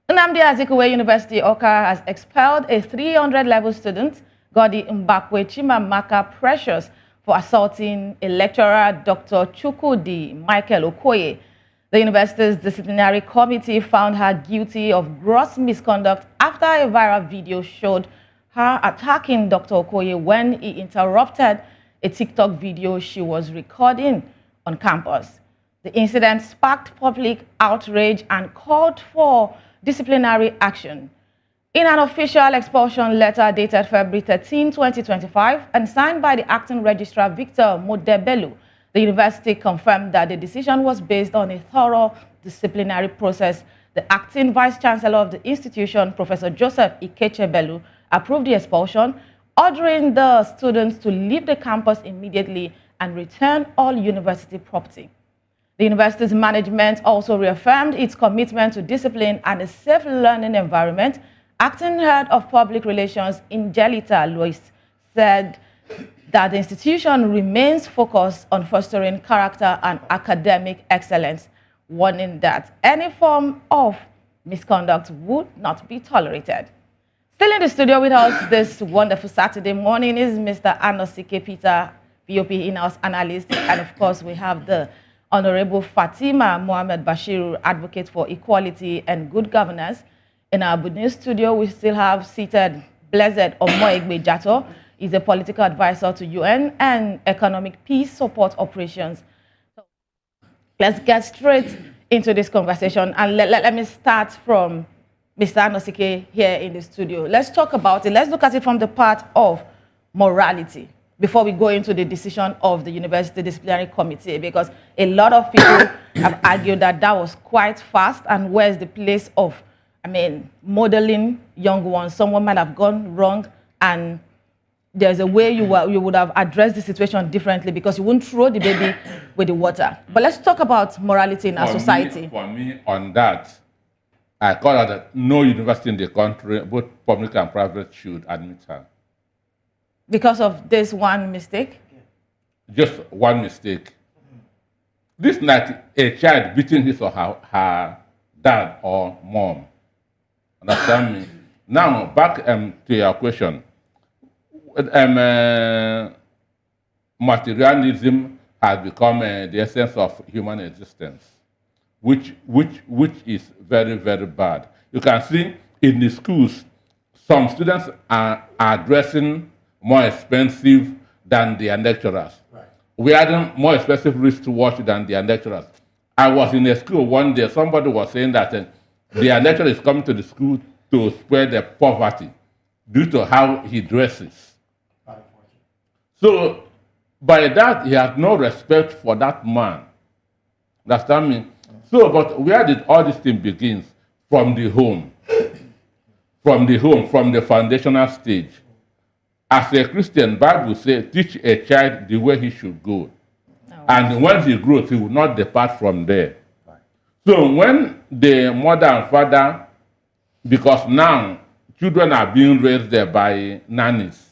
Nnamdi Azikiwe University, Awka, has expelled a 300-level student, Godi Mbakwe Chimamaka Precious, for assaulting a lecturer, Dr. Chukwudi Michael Okoye. The university's disciplinary committee found her guilty of gross misconduct after a viral video showed her attacking Dr. Okoye when he interrupted a TikTok video she was recording on campus. The incident sparked public outrage and called for disciplinary action. In an official expulsion letter dated February 13, 2025, and signed by the acting registrar Victor Modebelu, the university confirmed that the decision was based on a thorough disciplinary process. The acting vice-chancellor of the institution, Professor Joseph Ikechebelu, approved the expulsion, ordering the students to leave the campus immediately and return all university property. The university's management also reaffirmed its commitment to discipline and a safe learning environment. Acting head of public relations, Ingelita Lois, said that the institution remains focused on fostering character and academic excellence, warning that any form of misconduct would not be tolerated. Still in the studio with us this wonderful Saturday morning is Mr. Anosike Peter, VOP in-house analyst, and of course we have the Honorable Fatima Mohamed Bashiru, advocate for equality and good governance. In our Budni studio, we still have seated Blessed Omoegbe Jato. He's a political advisor to UN and economic peace support operations. So let's get straight into this conversation. And let me start from Mr. Anosike here in the studio. Let's talk about it. Let's look at it from the part of morality before we go into the decision of the University Disciplinary Committee, because a lot of people have argued that that was quite fast, and where's the place of, modeling young ones? Someone might have gone wrong, and there's a way you would have addressed the situation differently, because you wouldn't throw the baby with the water. But let's talk about morality in our society. For me, on that, I call it that no university in the country, both public and private, should admit her. Because of this one mistake? Just one mistake. This is like a child beating his or her dad or mom. Understand me? Now, back to your question. Materialism has become the essence of human existence, which is very, very bad. You can see in the schools, some students are dressing more expensive than their lecturers. Right. We had more expensive wristwatch than their lecturers. I was in a school one day, somebody was saying that their lecturer is coming to the school to spread the poverty due to how he dresses. So, by that, he has no respect for that man. Understand me? So, but where did all this thing begin? From the home. From the home, from the foundational stage. As a Christian, Bible says, teach a child the way he should go. And when he grows, he will not depart from there. Right. So when the mother and father, because now children are being raised there by nannies.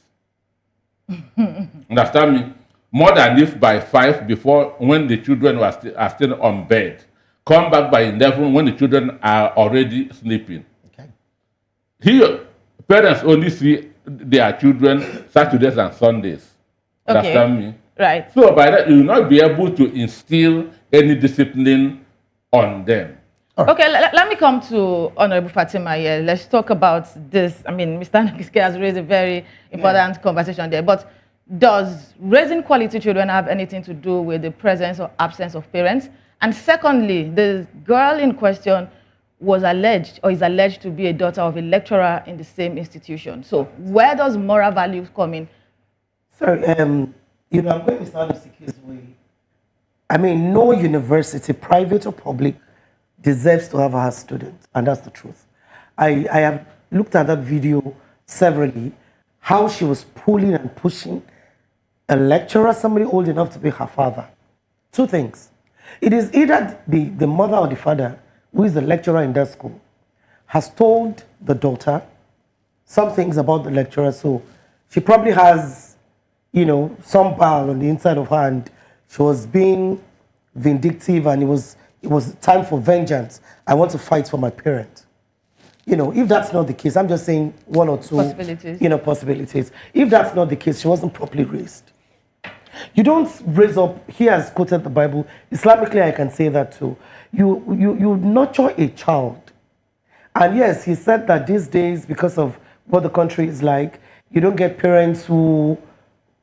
Understand me? Mother leaves by 5 before, when the children are still on bed. Come back by 11 when the children are already sleeping. Okay. Here, parents only see their children Saturdays and Sundays. Okay. Understand me? Right. So by that, you will not be able to instill any discipline on them. Right. Okay, let me come to Honorable Fatima here. Let's talk about this. Mr. Nakiske has raised a very important conversation there. But does raising quality children have anything to do with the presence or absence of parents? And secondly, the girl in question was alleged or is alleged to be a daughter of a lecturer in the same institution. So where does moral values come in? Sorry, I'm going Mr. Anosike's way. No university, private or public, deserves to have her students, and that's the truth. I have looked at that video severally, how she was pulling and pushing a lecturer, somebody old enough to be her father. Two things. It is either the mother or the father, who is the lecturer in that school, has told the daughter some things about the lecturer, so she probably has, some power on the inside of her, and she was being vindictive, and it was time for vengeance. I want to fight for my parent. If that's not the case, I'm just saying one or two possibilities. If that's not the case, she wasn't properly raised. You don't raise up, he has quoted the Bible, Islamically I can say that too. You nurture a child. And yes, he said that these days, because of what the country is like, you don't get parents who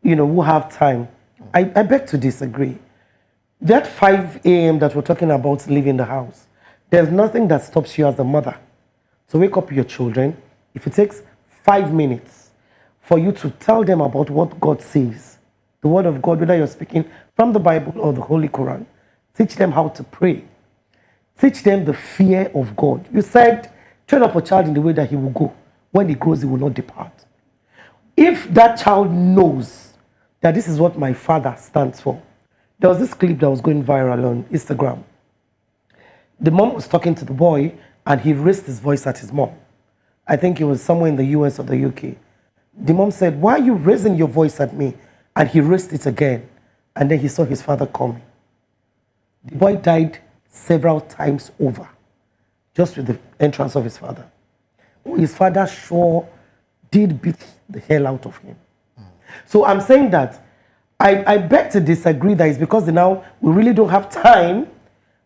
have time. I beg to disagree. That 5 a.m. that we're talking about leaving the house, there's nothing that stops you as a mother to wake up your children. If it takes 5 minutes for you to tell them about what God says, the word of God, whether you're speaking from the Bible or the Holy Quran, teach them how to pray. Teach them the fear of God. You said, train up a child in the way that he will go. When he grows, he will not depart. If that child knows that this is what my father stands for. There was this clip that was going viral on Instagram. The mom was talking to the boy, and he raised his voice at his mom. I think it was somewhere in the US or the UK. The mom said, "Why are you raising your voice at me?" And he raised it again. And then he saw his father coming. The boy died several times over, just with the entrance of his father. His father sure did beat the hell out of him. So I'm saying that I beg to disagree that it's because now we really don't have time,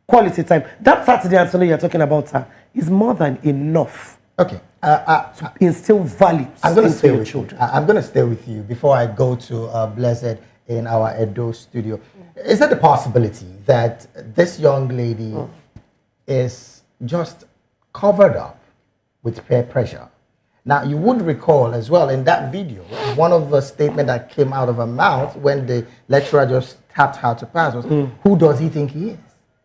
quality time. That Saturday and Sunday you're talking about, sir, is more than enough. Okay. To instill values into your children. I'm going to stay with you before I go to Blessed in our Edo studio. Is there the possibility that this young lady is just covered up with peer pressure. Now, you would recall as well in that video, one of the statements that came out of her mouth when the lecturer just tapped her to pass was, who does he think he is?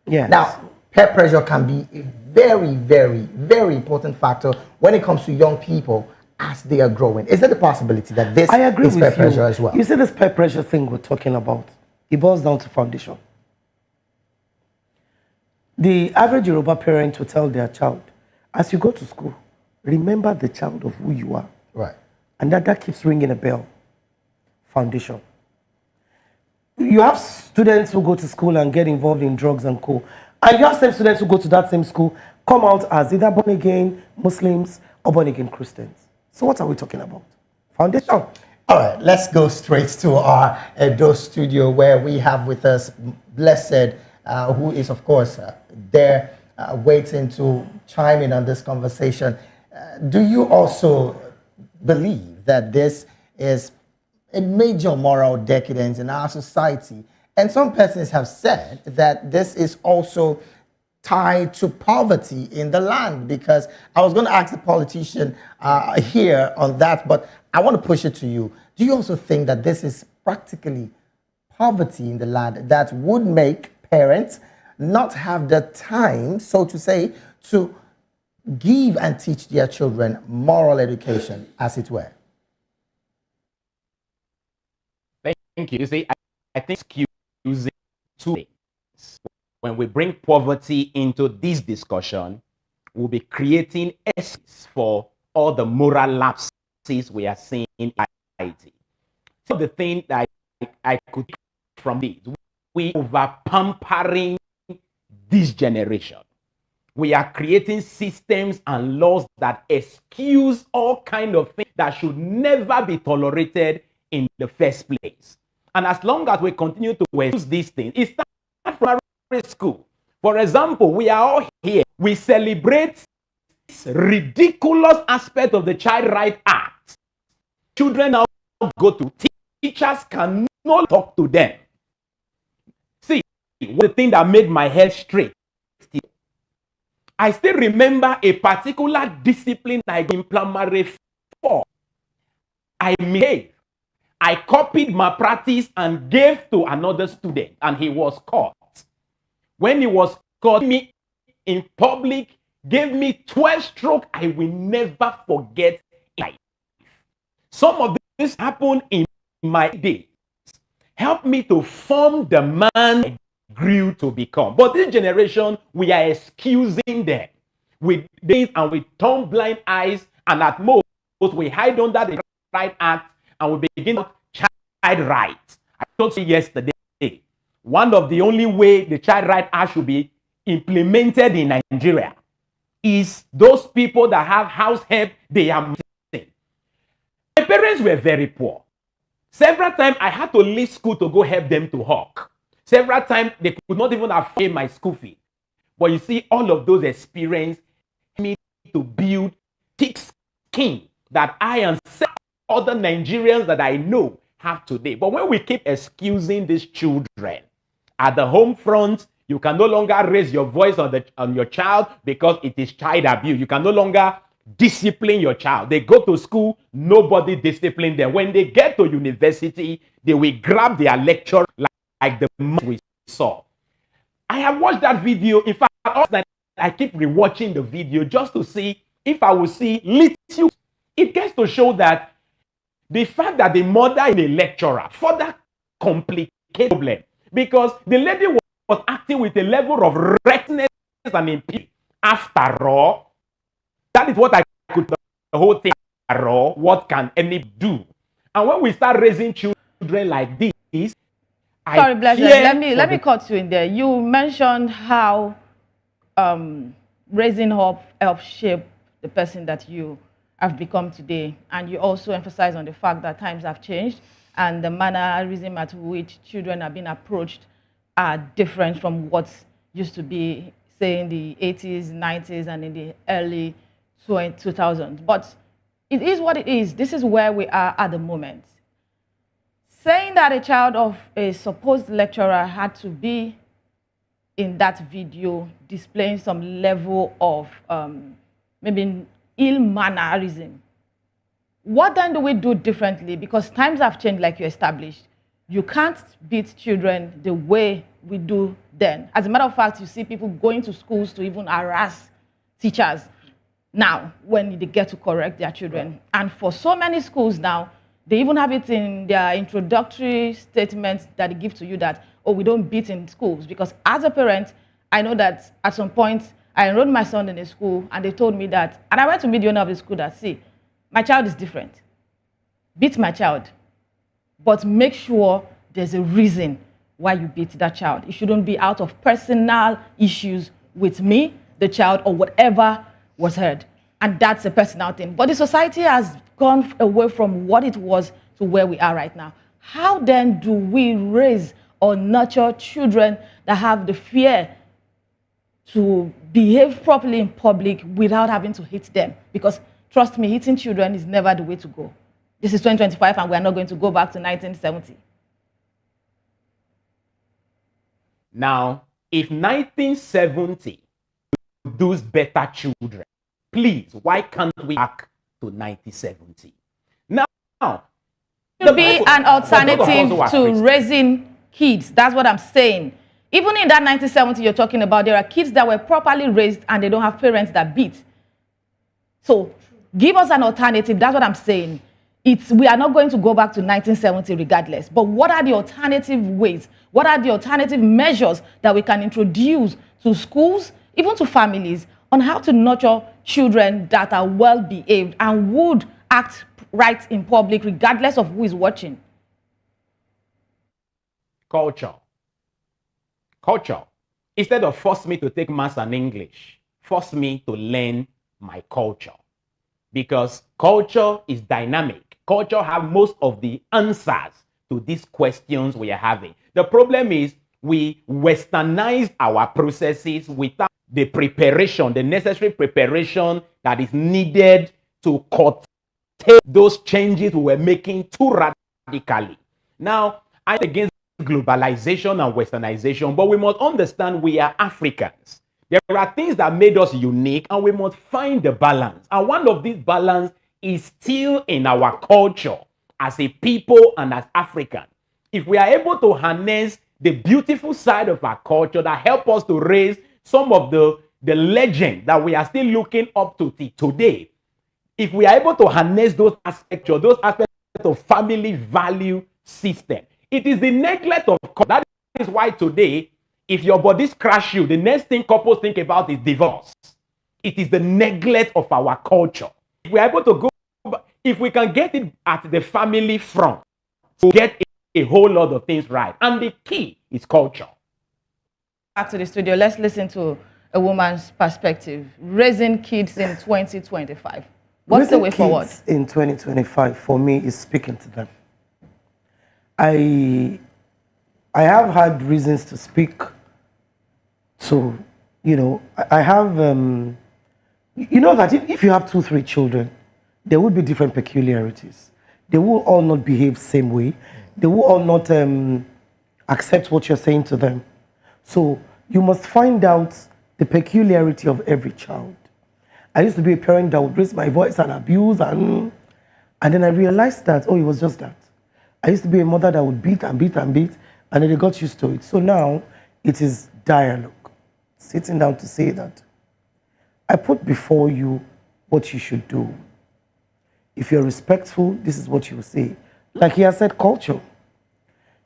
Yes. Now, peer pressure can be a very, very, very important factor when it comes to young people as they are growing. Is there a possibility that this is peer pressure as well? You see this peer pressure thing we're talking about, it boils down to foundation. The average Yoruba parent will tell their child, as you go to school, remember the child of who you are. Right. And that keeps ringing a bell. Foundation. You have students who go to school and get involved in drugs and co. And you have same students who go to that same school, come out as either born again Muslims or born again Christians. So what are we talking about? Foundation. All right, let's go straight to our Edo studio where we have with us Blessed, who is, of course, there waiting to chime in on this conversation. Do you also believe that this is a major moral decadence in our society? And some persons have said that this is also tied to poverty in the land, because I was going to ask the politician here on that, but I want to push it to you. Do you also think that this is practically poverty in the land that would make parents not have the time, so to say, to give and teach their children moral education, as it were? Thank you. You see, I think excusing two things. When we bring poverty into this discussion, we'll be creating excuses for all the moral lapses we are seeing in society. So the thing that I could take from this, we over pampering this generation. We are creating systems and laws that excuse all kind of things that should never be tolerated in the first place. And as long as we continue to use these things, it starts from school. For example, we are all here. We celebrate this ridiculous aspect of the Child Rights Act. Children now go to teachers cannot talk to them. See, the thing that made my head straight. I still remember a particular discipline I in primary 4. I misbehaved. I copied my practice and gave to another student, and he was caught. When he was caught me in public, gave me 12 strokes I will never forget in life. Some of this happened in my days. Helped me to form the man I grew to become. But this generation, we are excusing them with this, and we turn blind eyes, and at most we hide under the Right Act and we begin to child rights. I told you yesterday, one of the only way the Child Rights Act should be implemented in Nigeria is those people that have house help, they are missing. My parents were very poor. Several times I had to leave school to go help them to hawk. Several times they could not even afford my school fee. But you see, all of those experiences helped me to build thick skin that I and other Nigerians that I know have today. But when we keep excusing these children at the home front, you can no longer raise your voice on your child because it is child abuse. You can no longer discipline your child. They go to school, nobody discipline them. When they get to university, they will grab their lecture like the month we saw. I have watched that video. In fact, all that I keep rewatching the video just to see if I will see little. It gets to show that the fact that the mother is a lecturer further complicates the problem, because the lady was acting with a level of recklessness and impudence. After all, that is what I could do the whole thing. After all, what can any do? And when we start raising children like this, sorry, Blessed, let me cut you in there. You mentioned how raising up helps shape the person that you have become today, and you also emphasize on the fact that times have changed and the mannerism at which children are being approached are different from what used to be, say, in the 80s, 90s, and in the early 2000s. But it is what it is. This is where we are at the moment. Saying that a child of a supposed lecturer had to be in that video displaying some level of maybe ill mannerism. What then do we do differently? Because times have changed, like you established. You can't beat children the way we do then. As a matter of fact, you see people going to schools to even harass teachers now when they get to correct their children. Right. And for so many schools now, they even have it in their introductory statements that they give to you that, oh, we don't beat in schools. Because as a parent, I know that at some point, I enrolled my son in a school and they told me that, and I went to meet the owner of the school that, see, my child is different. Beat my child, but make sure there's a reason why you beat that child. It shouldn't be out of personal issues with me, the child, or whatever was heard. And that's a personal thing. But the society has gone away from what it was to where we are right now. How then do we raise or nurture children that have the fear to behave properly in public without having to hit them? Because trust me, hitting children is never the way to go. This is 2025 and we're not going to go back to 1970. Now, if 1970 produce better children, please, why can't we back to 1970? Now, to be an alternative to raising kids. That's what I'm saying. Even in that 1970 you're talking about, there are kids that were properly raised and they don't have parents that beat. So give us an alternative. That's what I'm saying. We are not going to go back to 1970 regardless. But what are the alternative ways? What are the alternative measures that we can introduce to schools, even to families, on how to nurture children that are well behaved and would act right in public regardless of who is watching? Culture. Instead of force me to take maths and English, force me to learn my culture. Because culture is dynamic. Culture has most of the answers to these questions we are having. The problem is we westernize our processes without the preparation, the necessary preparation that is needed to curtail those changes we were making too radically. Now, I'm against globalization and westernization, but we must understand we are Africans. There are things that made us unique and we must find the balance. And one of these balance is still in our culture as a people and as Africans. If we are able to harness the beautiful side of our culture that help us to raise some of the legend that we are still looking up to today, if we are able to harness those aspects of family value system, it is the neglect of culture. That is why today, if your bodies crash you, the next thing couples think about is divorce. It is the neglect of our culture. If we are able to go, if we can get it at the family front, to get a whole lot of things right. And the key is culture. Back to the studio, let's listen to a woman's perspective. Raising kids in 2025. What's the way forward? In 2025, for me, is speaking to them. I have had reasons to speak to, I have, that if you have 2-3 children, there would be different peculiarities. They will all not behave same way. They will all not accept what you're saying to them. So you must find out the peculiarity of every child. I used to be a parent that would raise my voice and abuse, and then I realized that, it was just that. I used to be a mother that would beat and beat and beat, and then they got used to it. So now it is dialogue. Sitting down to say that I put before you what you should do. If you're respectful, this is what you will say. Like he has said, culture.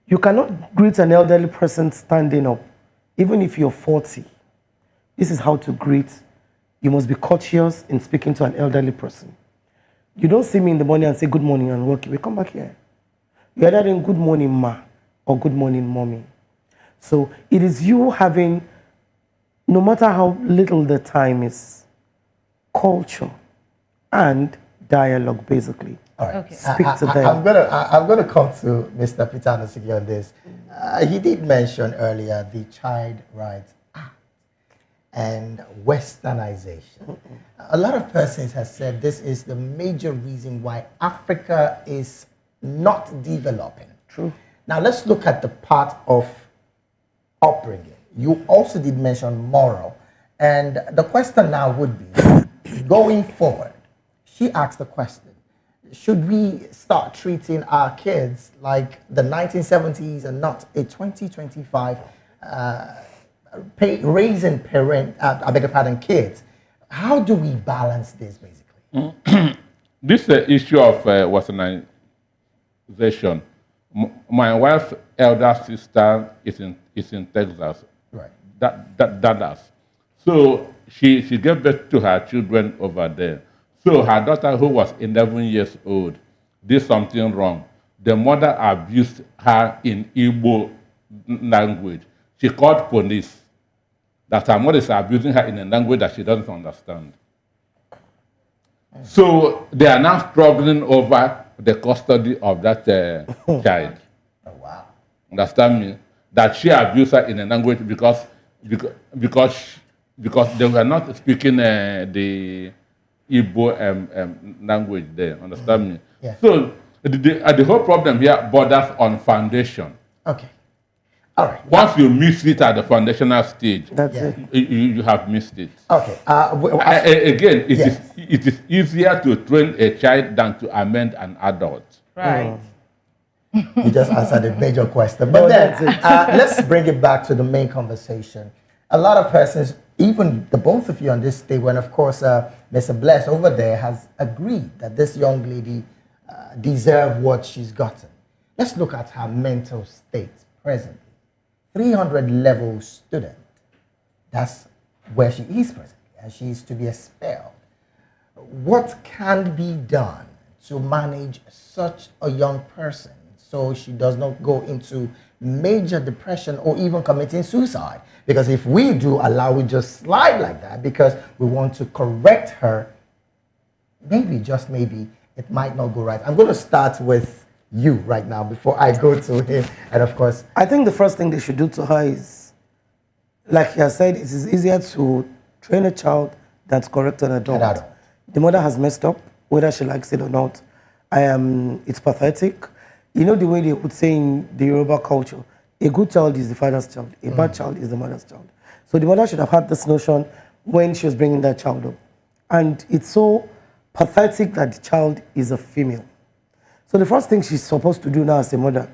You cannot greet an elderly person standing up, even if you're 40. This is how to greet. You must be courteous in speaking to an elderly person. You don't see me in the morning and say good morning and walk away. Come back here. You're either in good morning, ma, or good morning, mommy. So it is you having, no matter how little the time is, culture and dialogue, basically. All right. Okay. Speak to them. I'm gonna come to Mr. Peter Anosike on this. He did mention earlier the Child Rights Act and westernization. A lot of persons have said this is the major reason why Africa is not developing. True. Now let's look at the part of upbringing. You also did mention moral. And the question now would be, going forward, she asked the question, should we start treating our kids like the 1970s and not a 2025 raising kids? How do we balance this, basically? This issue of westernization. My wife's elder sister is in Texas. Right. Dallas. So she gave birth to her children over there. So her daughter, who was 11 years old, did something wrong. The mother abused her in Igbo language. She called police that her mother is abusing her in a language that she doesn't understand. So they are now struggling over the custody of that child. Oh, wow. Understand me? That she abused her in a language because they were not speaking the Igbo language there. Understand me? Yeah. So the whole problem here borders on foundation. Okay. All right. Once you miss it at the foundational stage, That's it. You have missed it. Okay. Again, it is easier to train a child than to amend an adult. Right. You just answered a major question. But then, let's bring it back to the main conversation. A lot of persons, even the both of you on this day, when of course Mr. Bless over there has agreed that this young lady deserves what she's gotten. Let's look at her mental state presently. 300 level student. That's where she is presently, and she is to be expelled. What can be done to manage such a young person so she does not go into major depression or even committing suicide? Because if we do allow it just slide like that because we want to correct her, maybe, just maybe, it might not go right. I'm going to start with you right now before I go to him. And of course, I think the first thing they should do to her is, like he has said, it is easier to train a child than to correct an adult. The mother has messed up, whether she likes it or not. It's pathetic. You know the way they would say in the Yoruba culture, a good child is the father's child, a bad child is the mother's child. So the mother should have had this notion when she was bringing that child up. And it's so pathetic that the child is a female. So the first thing she's supposed to do now as a mother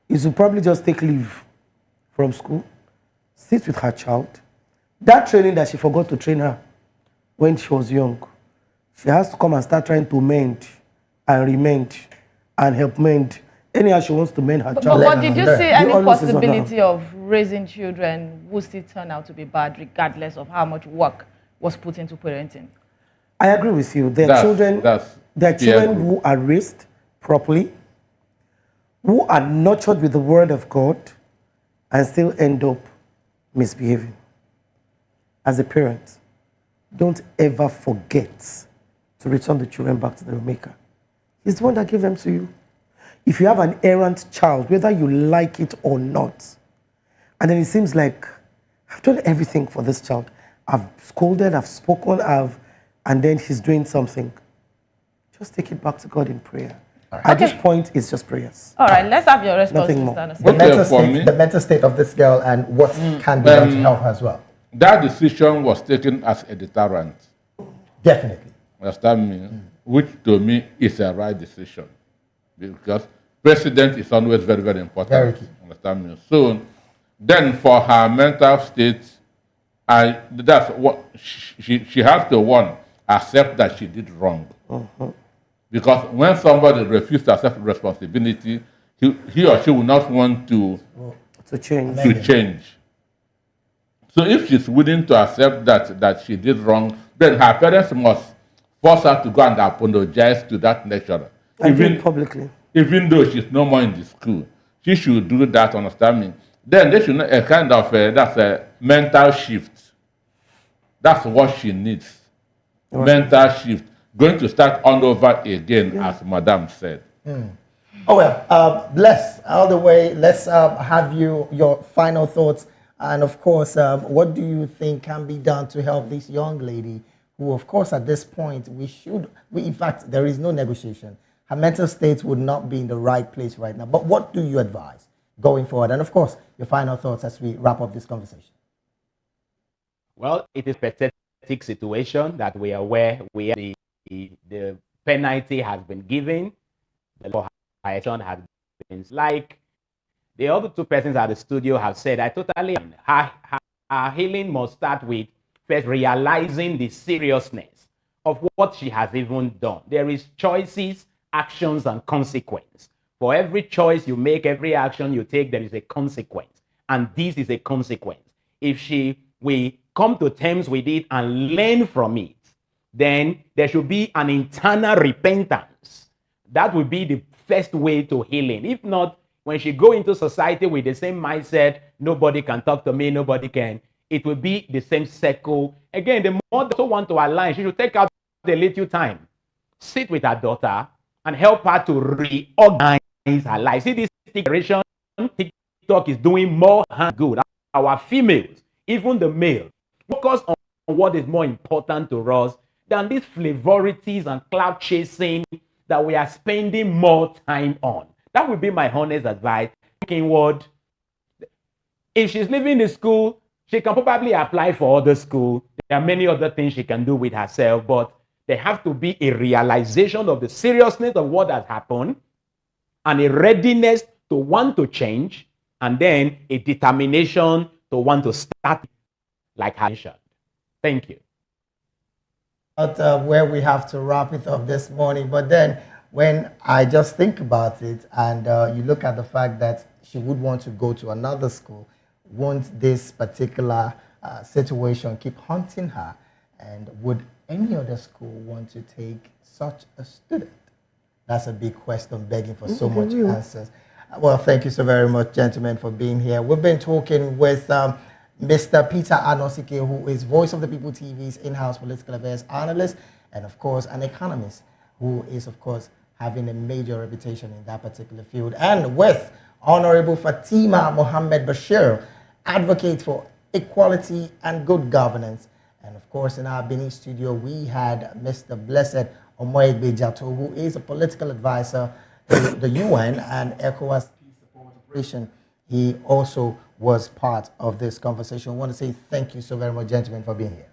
is to probably just take leave from school, sit with her child. That training that she forgot to train her when she was young, she has to come and start trying to mend and remend and help mend. Anyhow she wants to mend her child. But did you see any possibility of raising children who still turn out to be bad regardless of how much work was put into parenting? I agree with you. There are children who are raised properly, who are nurtured with the word of God and still end up misbehaving. As a parent, don't ever forget to return the children back to their maker. He's the one that gave them to you. If you have an errant child, whether you like it or not, and then it seems like, I've done everything for this child. I've scolded, I've spoken, and then he's doing something. Just take it back to God in prayer. At this point, it's just prayers. All right, let's have your response. Nothing more. The mental state of this girl and what can be done to help her as well. That decision was taken as a deterrent. Definitely. Understand me? Which to me is a right decision. Because precedent is always very, very important. Very key. Understand me? So then for her mental state, that's what she has to, one, accept that she did wrong. Because when somebody refuses to accept responsibility, he or she will not want to change. So if she's willing to accept that she did wrong, then her parents must force her to go and apologize to that lecturer. Even publicly. Even though she's no more in the school. She should do that, understand me? Then they should know a kind of, that's a mental shift. That's what she needs. Right. Mental shift. Going to start all over again, as Madam said. Oh, well, Bless, all the way. Let's have your final thoughts. And of course, what do you think can be done to help this young lady who, of course, at this point, in fact, there is no negotiation. Her mental state would not be in the right place right now. But what do you advise going forward? And of course, your final thoughts as we wrap up this conversation. Well, it is a pathetic situation that we are where the penalty has been given, the law action has been like the other two persons at the studio have said. I totally her healing must start with first realizing the seriousness of what she has even done. There is choices, actions, and consequence. For every choice you make, every action you take, there is a consequence. And this is a consequence. If we come to terms with it and learn from it, then there should be an internal repentance. That would be the first way to healing. If not, when she go into society with the same mindset, nobody can talk to me, nobody can, it will be the same circle. Again, the mother also want to align. She should take out a little time, sit with her daughter, and help her to reorganize her life. See, this generation, TikTok is doing more harm than good. Our females, even the male, focus on what is more important to us than these flavorities and cloud chasing that we are spending more time on. That would be my honest advice. Word. If she's leaving the school, she can probably apply for other school. There are many other things she can do with herself, but there have to be a realization of the seriousness of what has happened and a readiness to want to change, and then a determination to want to start like her mission. Thank you. Where we have to wrap it up this morning, but then when I just think about it and you look at the fact that she would want to go to another school, won't this particular situation keep haunting her? And would any other school want to take such a student? That's a big question begging for so much answers. Well, thank you so very much, gentlemen, for being here. We've been talking with Mr. Peter Anosike, who is Voice of the People TV's in-house political affairs analyst, and of course, an economist who is, of course, having a major reputation in that particular field. And with Honorable Fatima Mohammed Bashir, advocate for equality and good governance. And of course, in our Benin studio, we had Mr. Blessed Omoegbe Jato, who is a political advisor to the UN and ECOWAS Peace Support Operation. He also was part of this conversation. I want to say thank you so very much, gentlemen, for being here.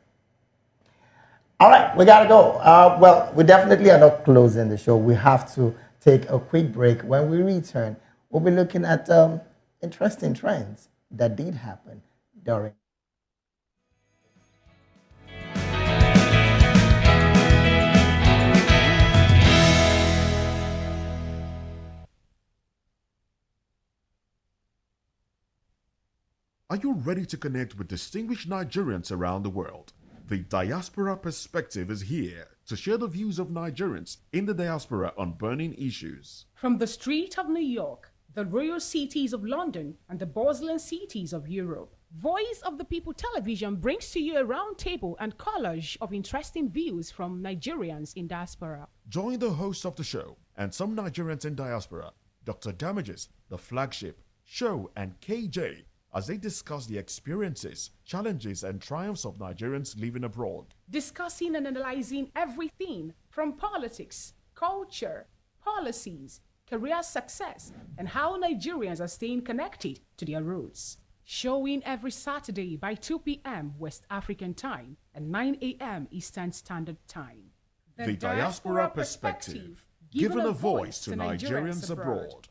All right, we got to go. Well, we definitely are not closing the show. We have to take a quick break. When we return, we'll be looking at interesting trends that did happen during. Are you ready to connect with distinguished Nigerians around the world? The Diaspora Perspective is here to share the views of Nigerians in the diaspora on burning issues. From the street of New York, the royal cities of London, and the bustling cities of Europe, Voice of the People Television brings to you a roundtable and collage of interesting views from Nigerians in diaspora. Join the host of the show and some Nigerians in diaspora, Dr. Damages, the flagship, Show, and KJ, as they discuss the experiences, challenges, and triumphs of Nigerians living abroad. Discussing and analyzing everything from politics, culture, policies, career success, and how Nigerians are staying connected to their roots. Showing every Saturday by 2 p.m. West African Time and 9 a.m. Eastern Standard Time. The Diaspora Perspective, giving a voice to Nigerians abroad.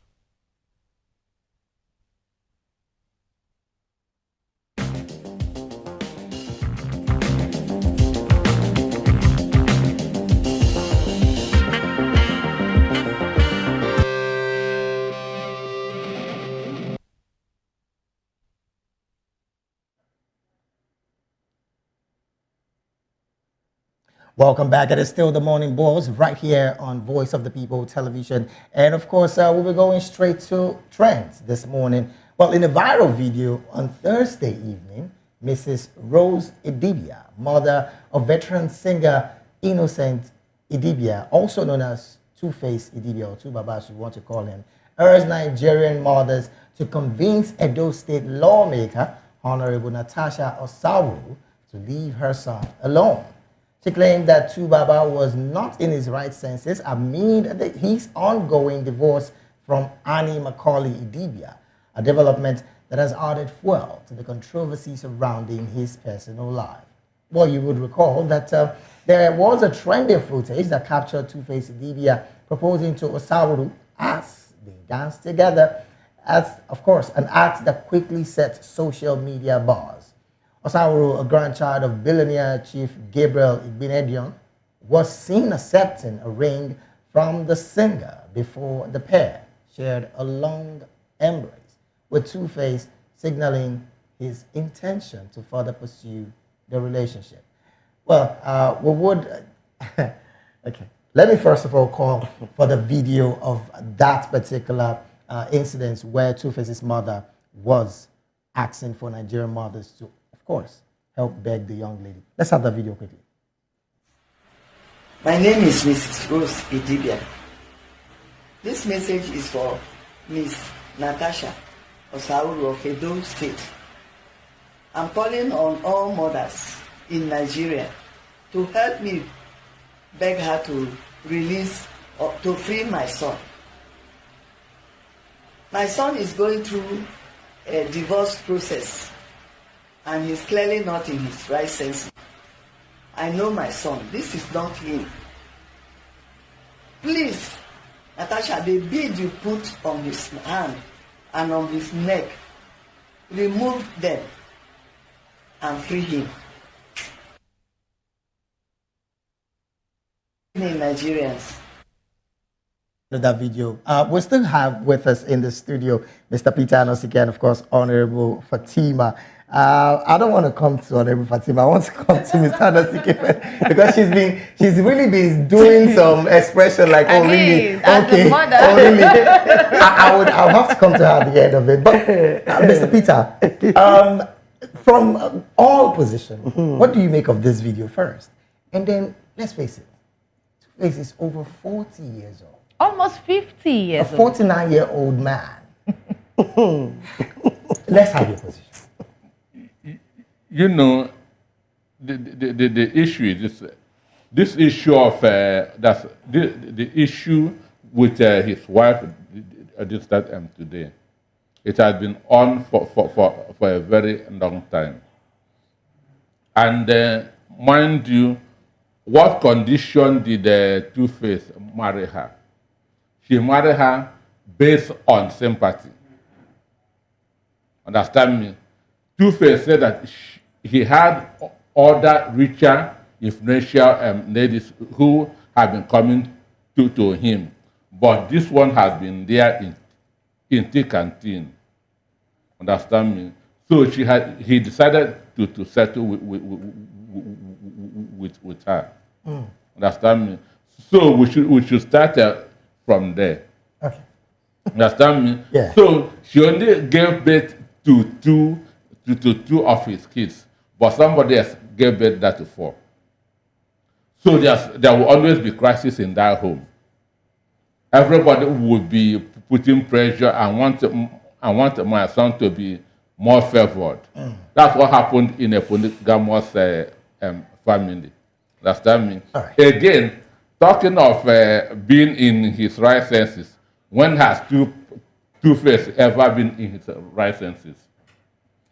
Welcome back. It is still the Morning Balls right here on Voice of the People Television. And of course, we were going straight to trends this morning. Well, in a viral video on Thursday evening, Mrs. Rose Idibia, mother of veteran singer Innocent Idibia, also known as Two-Face Idibia, or Two-Baba as you want to call him, urged Nigerian mothers to convince Edo State lawmaker Honorable Natasha Osawu to leave her son alone. She claimed that Two-Baba was not in his right senses amid his ongoing divorce from Annie Macaulay Idibia, a development that has added fuel to the controversy surrounding his personal life. Well, you would recall that there was a trending footage that captured Two-Face Idibia proposing to Osauru as they danced together, as, of course, an act that quickly set social media buzz. Osauru, a grandchild of billionaire Chief Gabriel Igbinedion, was seen accepting a ring from the singer before the pair shared a long embrace, with Two-Face signaling his intention to further pursue the relationship. Well, we would... okay. Let me first of all call for the video of that particular incident where Two-Face's mother was asking for Nigerian mothers to, of course, help beg the young lady. Let's have that video quickly. My name is Mrs. Rose Idibia. This message is for Miss Natasha Osauru of Edo State. I'm calling on all mothers in Nigeria to help me beg her to release or to free my son. My son is going through a divorce process and he's clearly not in his right senses. I know my son. This is not him. Please, Natasha, the bead you put on his hand and on his neck, remove them and free him. Nigerians. That video. We still have with us in the studio Mr. Peter Anosike and, of course, Honorable Fatima. I don't want to come to Honorable Fatima. I want to come to Mr. Anosike because she's really been doing some expression like, oh, really? Okay. Oh, really? I'll have to come to her at the end of it. But Mr. Peter, from all positions, what do you make of this video first? And then, let's face it, Two-Face is over 40 years old. Almost 50 years old. A 49-year-old man. Let's have your position. You know, the issue is this issue of the issue with his wife this time today. It has been on for a very long time. And mind you, what condition did Two-Face marry her? She married her based on sympathy. Understand me? Two-Face said that he had other richer, influential ladies who have been coming to him. But this one has been there in thick and thin. Understand me? So he decided to settle with her. Understand me? So we should start from there. Okay. Understand me? Yeah. So she only gave birth to two of his kids, but somebody else gave birth to 4. So there will always be crisis in that home. Everybody would be putting pressure and want my son to be more favored. That's what happened in a polygamous family. Understand me? Right. Again, talking of being in his right senses, when has Two-Face ever been in his right senses?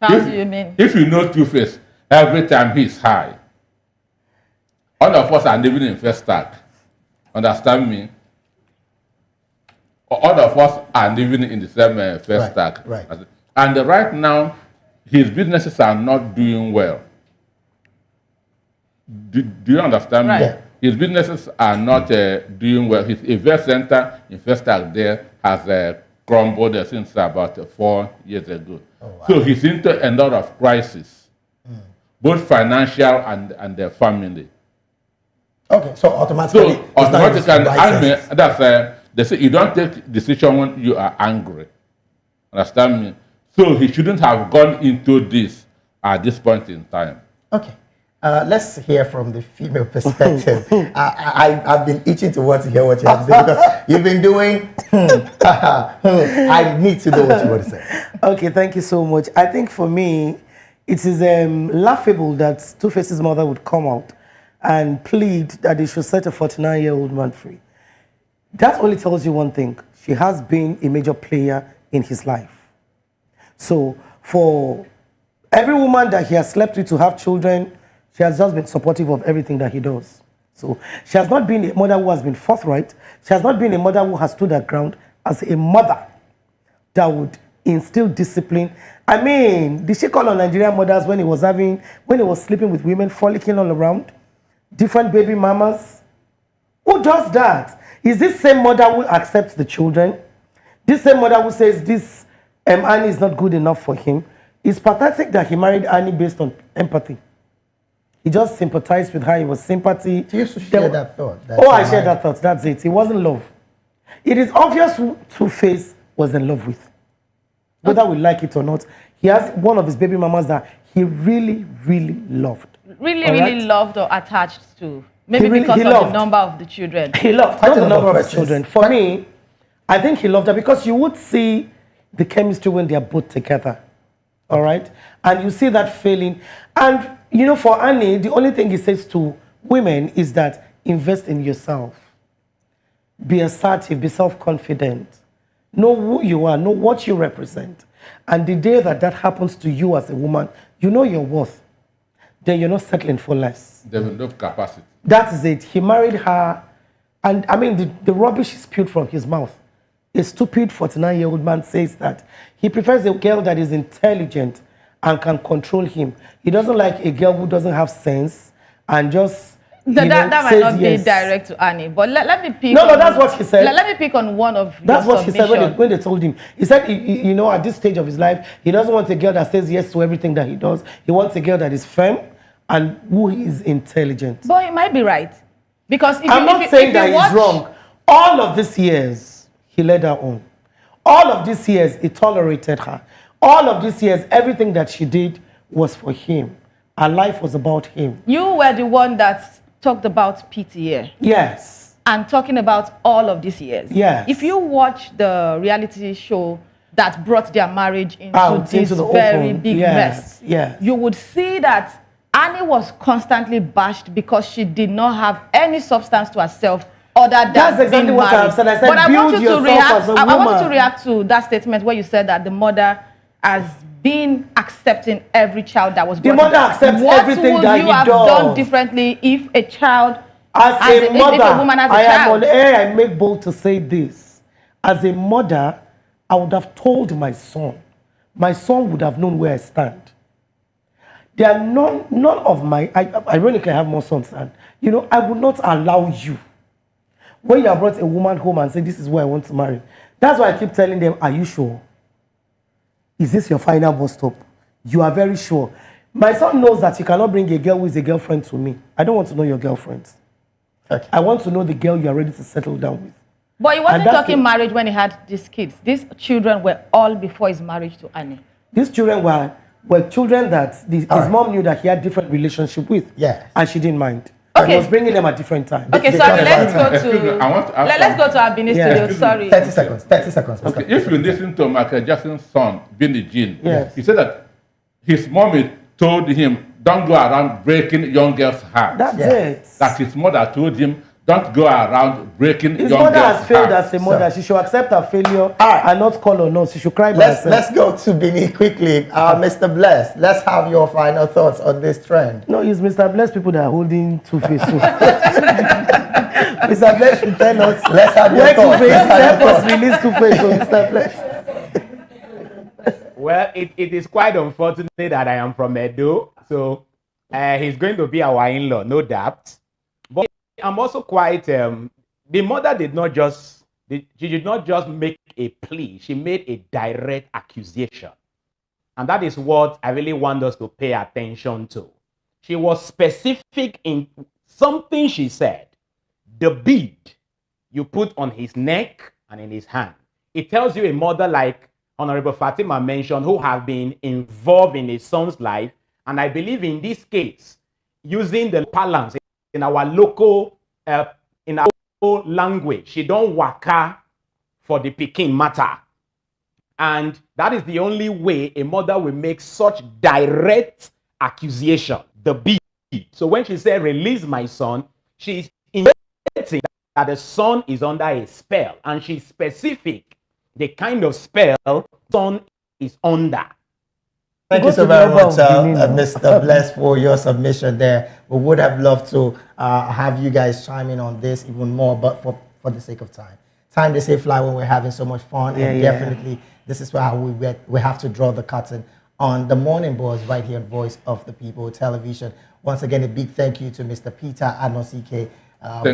How do you mean? If you know Two-Face, every time he's high. All of us are living in first stack. Understand me? All of us are living in the same first stack. Right. And right now, his businesses are not doing well. Do you understand me? Yeah. His businesses are not doing well. His event center in first stack there has crumbled since about 4 years ago. Oh, wow. So he's into a lot of crisis, both financial and the family. Okay, so automatically, they say you don't take decision when you are angry. Understand me? So he shouldn't have gone into this at this point in time. Okay. Let's hear from the female perspective. I've been itching to want to hear what you have to say because you've been doing. I need to know what you want to say. Okay, thank you so much. I think for me, it is laughable that Two-Face's mother would come out and plead that they should set a 49-year-old man free. That only tells you one thing. She has been a major player in his life. So for every woman that he has slept with to have children, she has just been supportive of everything that he does. So she has not been a mother who has been forthright. She has not been a mother who has stood her ground as a mother that would instill discipline. I mean, did she call on Nigerian mothers when he was sleeping with women, frolicking all around? Different baby mamas? Who does that? Is this same mother who accepts the children? This same mother who says this Annie is not good enough for him? It's pathetic that he married Annie based on empathy. He just sympathized with her. It was sympathy. You used to share that thought. I shared that thought. That's it. It wasn't love. It is obvious who Two-Face was in love with. Whether we like it or not, he has one of his baby mamas that he really, really loved. Really loved or attached to. Maybe because of the number of the children. He loved not the number of the children. For me, I think he loved her because you would see the chemistry when they are both together. All right? And you see that failing. And, you know, for Annie, the only thing he says to women is that invest in yourself. Be assertive, be self-confident. Know who you are, know what you represent. And the day that that happens to you as a woman, you know your worth. Then you're not settling for less. Develop capacity. That is it. He married her. And I mean, the rubbish is spewed from his mouth. A stupid 49-year-old man says that he prefers a girl that is intelligent and can control him. He doesn't like a girl who doesn't have sense and just that might not be direct to Annie, but let me pick. No, that's what he said. Let me pick on one of. That's what he said when they told him. He said, you know, at this stage of his life, he doesn't want a girl that says yes to everything that he does. He wants a girl that is firm and who is intelligent. But he might be right, because I'm not saying that he's wrong. All of these years, he led her on. All of these years, he tolerated her. All of these years, everything that she did was for him. Her life was about him. You were the one that talked about PTA. Yes. And talking about all of these years. Yes. If you watch the reality show that brought their marriage into this very big mess, you would see that Annie was constantly bashed because she did not have any substance to herself other than That's exactly being what I've said. I said, but I want you to react. I want you to react to that statement where you said that the mother has been accepting every child that was born. The mother accepts everything that he does. What would you have done differently if a child, as a mother, if a woman has a I child? am on air, I make bold to say this. As a mother, I would have told my son. My son would have known where I stand. There are none of my, ironically, I have more sons than, you know, I would not allow you. When you have brought a woman home and say, this is where I want to marry. That's why I keep telling them, are you sure? Is this your final bus stop? You are very sure. My son knows that you cannot bring a girl who is a girlfriend to me. I don't want to know your girlfriend. Okay. I want to know the girl you are ready to settle down with. But he wasn't talking marriage when he had these kids. These children were all before his marriage to Annie. These children were children that his mom knew that he had different relationship with. Yeah. And she didn't mind. Okay. He was bringing them at different times. Okay, sorry, let's go to our Benin studio. Sorry. 30 seconds. 30 seconds. Okay, if you listen to Michael Jackson's son, Billie Jean, yes, he said that his mommy told him, don't go around breaking young girls' hearts. That's it. That his mother told him, don't go around breaking his young mother girls' has failed hearts. as a mother. She should accept her failure and not call on us. She should cry by herself. Let's go to Benin quickly. Mr. Bless, let's have your final thoughts on this trend. No, it's Mr. Bless people that are holding Two-Face. Mr. Bless should tell us. Let's have your thoughts. Help us release Two-Face from Mr. Bless. Well, it is quite unfortunate that I am from Edo, so he's going to be our in-law, no doubt. But I'm also quite, the mother did not just make a plea, she made a direct accusation. And that is what I really want us to pay attention to. She was specific in something she said. The bead you put on his neck and in his hand. It tells you a mother like Honorable Fatima mentioned who have been involved in his son's life. And I believe in this case, using the parlance in our local language, she don't waka for the pikin matter. And that is the only way a mother will make such direct accusation, the bead. So when she said, release my son, she's indicating that the son is under a spell. And she's specific, the kind of spell son is under. Thank you so very much, Mr. Bless, for your submission there. We would have loved to have you guys chime in on this even more, but for the sake of time. Time, they say, fly when we're having so much fun. And definitely, this is where we have to draw the curtain on the Morning Buzz right here on Voice of the People Television. Once again, a big thank you to Mr. Peter Anosike,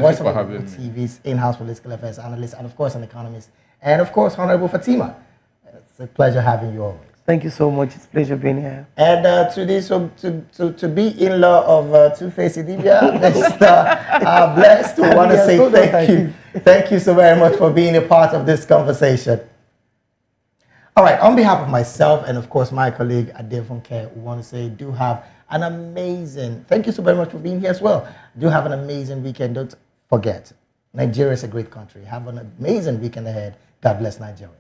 Voice of the People TV's in-house political affairs analyst, and of course, an economist. And of course, Honorable Fatima. It's a pleasure having you always. Thank you so much. It's a pleasure being here. And to be in-law of Two-Face Idibia, Mr. Blessed, we want to say thank you. Thank you so very much for being a part of this conversation. All right, on behalf of myself and of course my colleague Ade Funke, we want to say do have an amazing, thank you so very much for being here as well. Do have an amazing weekend. Don't forget, Nigeria is a great country. Have an amazing weekend ahead. God bless Nigeria.